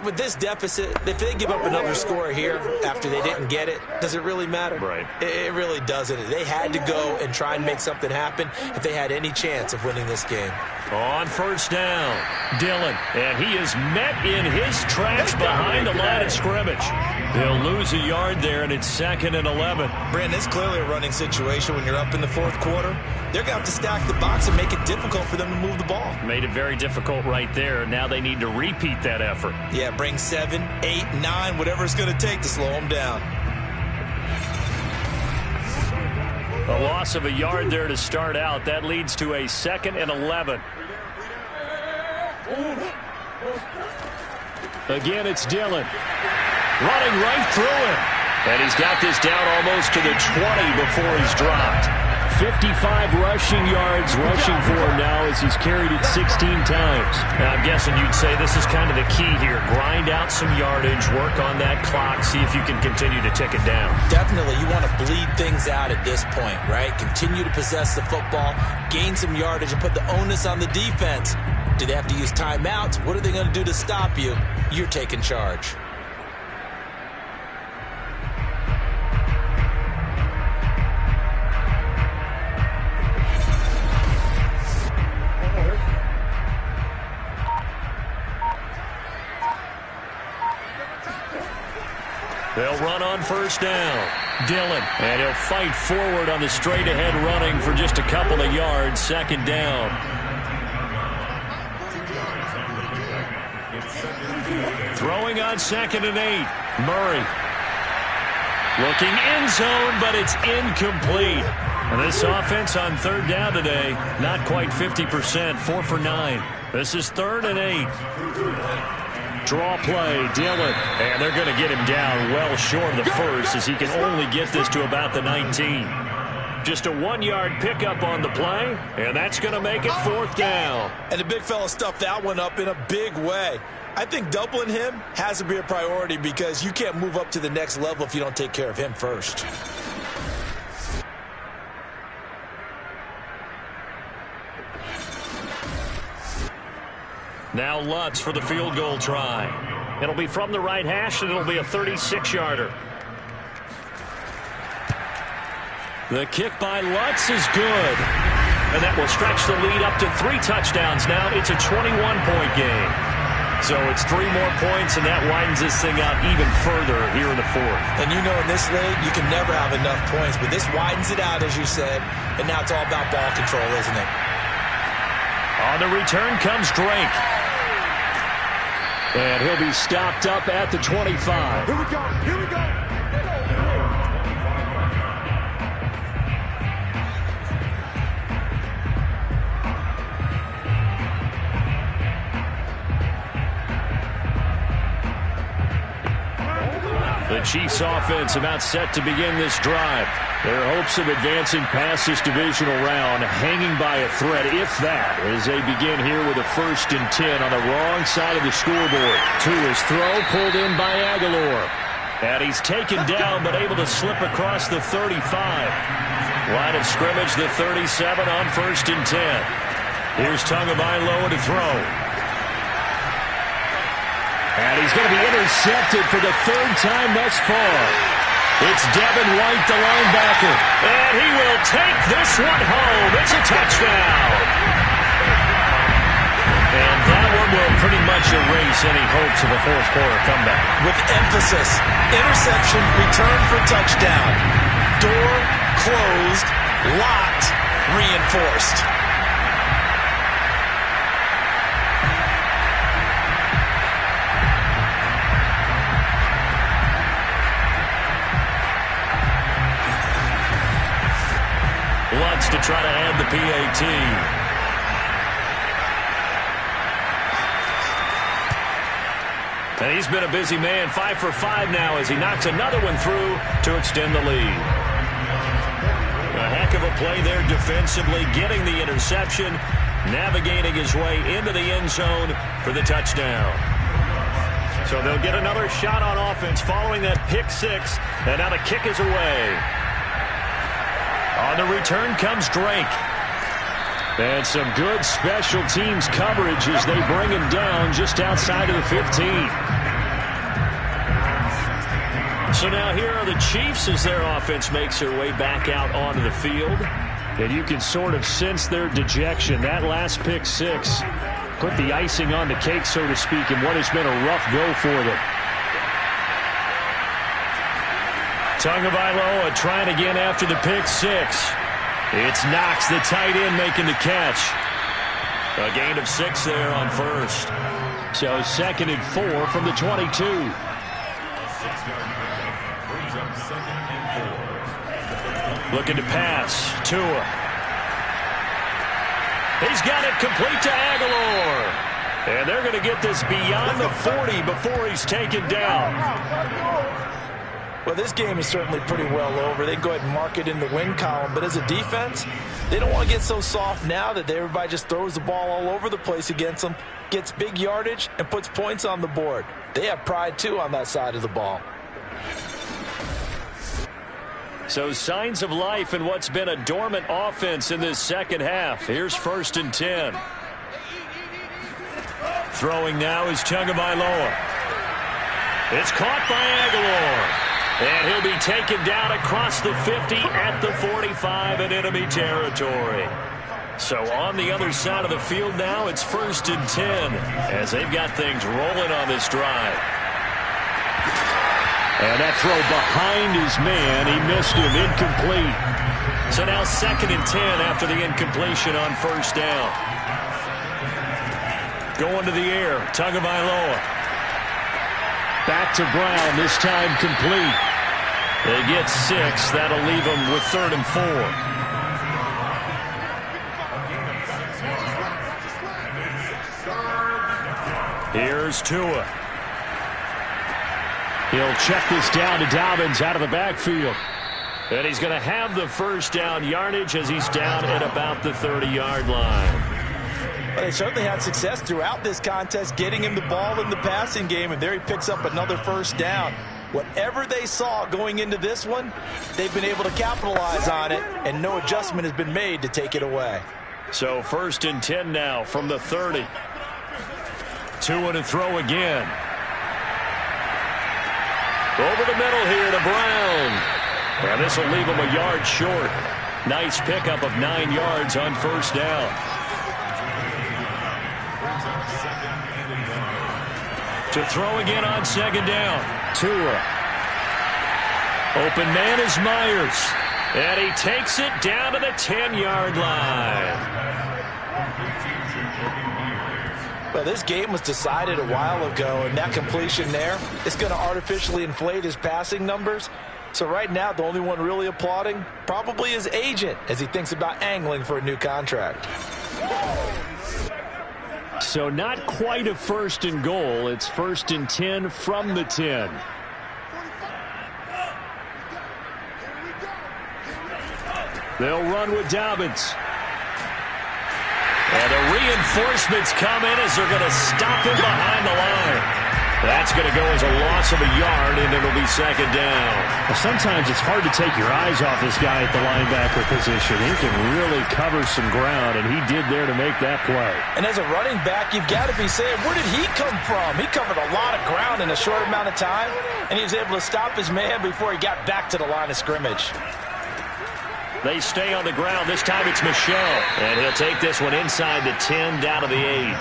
with this deficit, if they give up another score here after they didn't get it, does it really matter? Right. It really doesn't. They had to go and try and make something happen if they had any chance of winning this game. On first down, Dillon, and he is met in his tracks behind the line of scrimmage. They'll lose a yard there, and it's 2nd and 11. Brandon, it's clearly a running situation when you're up in the 4th quarter. They're going to have to stack the box and make it difficult for them to move the ball. Made it very difficult right there. Now they need to repeat that effort. Yeah, bring 7, 8, 9, whatever it's going to take to slow them down. A loss of a yard there to start out. That leads to a 2nd and 11. Again, it's Dillon. Running right through him. And he's got this down almost to the 20 before he's dropped. 55 rushing yards rushing for him now as he's carried it 16 times. Now, I'm guessing you'd say this is kind of the key here. Grind out some yardage, work on that clock, see if you can continue to tick it down. Definitely. You want to bleed things out at this point, right? Continue to possess the football, gain some yardage, and put the onus on the defense. Do they have to use timeouts? What are they going to do to stop you? You're taking charge. They'll run on first down. Dillon, and he'll fight forward on the straight-ahead running for just a couple of yards. 2nd down. Throwing on 2nd and 8. Murray. Looking end zone, but it's incomplete. And this offense on 3rd down today, not quite 50%, 4 for 9. This is 3rd and 8. Draw play, Dillon, and they're going to get him down well short of the first as he can only get this to about the 19. Just a 1-yard pickup on the play, and that's going to make it 4th down. And the big fella stuffed that one up in a big way. I think doubling him has to be a priority because you can't move up to the next level if you don't take care of him first. Now Lutz for the field goal try. It'll be from the right hash, and it'll be a 36-yarder. The kick by Lutz is good. And that will stretch the lead up to 3 touchdowns now. It's a 21-point game. So it's 3 more points, and that widens this thing out even further here in the 4th. And you know in this league, you can never have enough points, but this widens it out, as you said, and now it's all about ball control, isn't it? On the return comes Drake. And he'll be stopped up at the 25. Here we go. Here we go. The Chiefs offense about set to begin this drive. Their hopes of advancing past this divisional round hanging by a thread, if that, as they begin here with a 1st and 10 on the wrong side of the scoreboard. To his throw, pulled in by Aguilar. And he's taken down, but able to slip across the 35. Line of scrimmage, the 37 on 1st and 10. Here's Tagovailoa to throw. And he's going to be intercepted for the 3rd time thus far. It's Devin White, the linebacker. And he will take this one home. It's a touchdown. And that one will pretty much erase any hopes of a 4th quarter comeback. With emphasis, interception, return for touchdown. Door closed, locked, reinforced. Lutz to try to add the PAT. And he's been a busy man, 5 for 5 now as he knocks another one through to extend the lead. A heck of a play there defensively, getting the interception. navigating his way into the end zone for the touchdown. So they'll get another shot on offense following that pick six, and now the kick is away. On the return comes Drake. And some good special teams coverage as they bring him down just outside of the 15. So now here are the Chiefs as their offense makes their way back out onto the field. And you can sort of sense their dejection. That last pick six put the icing on the cake, so to speak, in what has been a rough go for them. Tagovailoa trying again after the pick six. It's Knox, the tight end, making the catch. A gain of 6 there on first. So 2nd and 4 from the 22. Looking to pass. Tua. He's got it complete to Aguilar. And they're going to get this beyond the 40 before he's taken down. Well, this game is certainly pretty well over. They can go ahead and mark it in the win column. But as a defense, they don't want to get so soft now that everybody just throws the ball all over the place against them, gets big yardage, and puts points on the board. They have pride, too, on that side of the ball. So signs of life in what's been a dormant offense in this second half. Here's 1st and 10. Throwing now is Tagovailoa. It's caught by Aguilar. And he'll be taken down across the 50 at the 45 in enemy territory. So on the other side of the field now, it's 1st and 10 as they've got things rolling on this drive. And that throw behind his man, he missed him, incomplete. So now 2nd and 10 after the incompletion on 1st down. Going to the air, Tagovailoa. Back to Brown, this time complete. They get 6. That'll leave them with 3rd and 4. Here's Tua. He'll check this down to Dobbins out of the backfield. And he's going to have the 1st down yardage as he's down at about the 30-yard line. Well, they certainly had success throughout this contest getting him the ball in the passing game, and there he picks up another 1st down. Whatever they saw going into this one, they've been able to capitalize on it, and no adjustment has been made to take it away. So 1st and 10 now from the 30. Tua to throw again. Over the middle here to Brown. And this will leave him a yard short. Nice pickup of 9 yards on 1st down. To throw again on 2nd down. Tua. Open man is Myers. And he takes it down to the 10-yard line. Well, this game was decided a while ago, and that completion there is going to artificially inflate his passing numbers. So right now, the only one really applauding probably his agent as he thinks about angling for a new contract. So not quite a 1st and goal. It's 1st and 10 from the 10. They'll run with Dobbins. And the reinforcements come in as they're going to stop him behind the line. That's going to go as a loss of a yard, and it'll be 2nd down. Well, sometimes it's hard to take your eyes off this guy at the linebacker position. He can really cover some ground, and he did there to make that play. And as a running back, you've got to be saying, where did he come from? He covered a lot of ground in a short amount of time, and he was able to stop his man before he got back to the line of scrimmage. They stay on the ground. This time it's Michel. And he'll take this one inside the 10 down to the 8.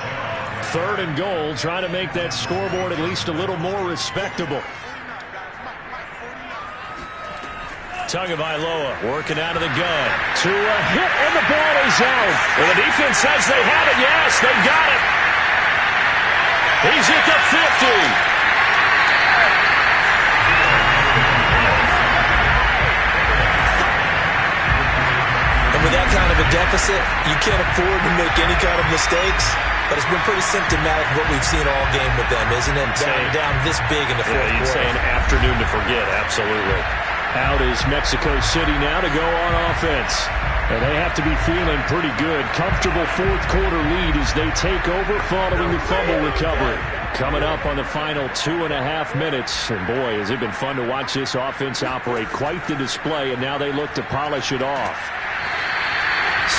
3rd and goal, trying to make that scoreboard at least a little more respectable. Tagovailoa working out of the gun. To a hit, and the ball is out. Well, the defense says they have it. Yes, they got it. He's at the 50. With that kind of a deficit, you can't afford to make any kind of mistakes. But it's been pretty symptomatic of what we've seen all game with them, isn't it? Down this big in the fourth quarter. You'd say an afternoon to forget, absolutely. Out is Mexico City now to go on offense. And they have to be feeling pretty good. Comfortable fourth quarter lead as they take over following the fumble recovery. Coming up on the final 2.5 minutes. And boy, has it been fun to watch this offense operate. Quite the display, and now they look to polish it off.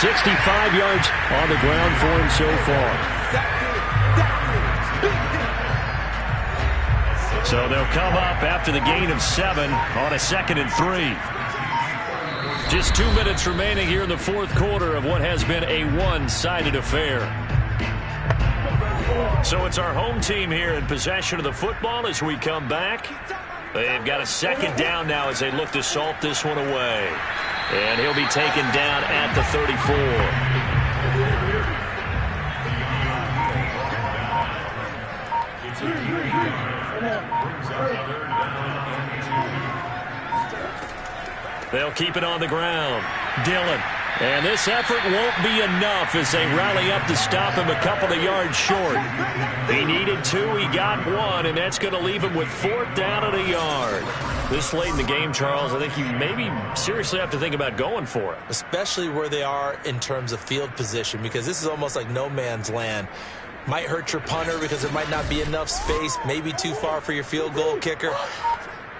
65 yards on the ground for him so far. So they'll come up after the gain of 7 on a 2nd and 3. Just 2 minutes remaining here in the fourth quarter of what has been a one-sided affair. So it's our home team here in possession of the football as we come back. They've got a 2nd down now as they look to salt this one away. And he'll be taken down at the 34. They'll keep it on the ground. Dillon. And this effort won't be enough as they rally up to stop him a couple of yards short. He needed 2, he got 1, and that's going to leave him with 4th down and a yard. This late in the game, Charles, I think you maybe seriously have to think about going for it. Especially where they are in terms of field position, because this is almost like no man's land. Might hurt your punter because there might not be enough space, maybe too far for your field goal kicker.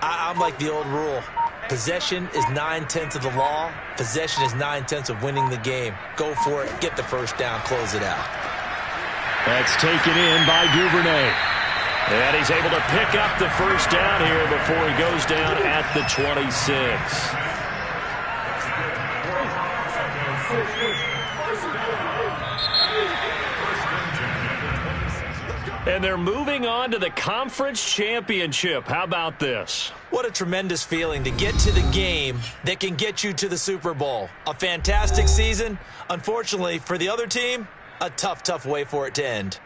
I'm like the old rule. Possession is 9/10 of the law. Possession is 9/10 of winning the game. Go for it. Get the first down. Close it out. That's taken in by Duvernay. And he's able to pick up the first down here before he goes down at the 26. And they're moving on to the conference championship. How about this? What a tremendous feeling to get to the game that can get you to the Super Bowl. A fantastic season. Unfortunately, for the other team, a tough, tough way for it to end.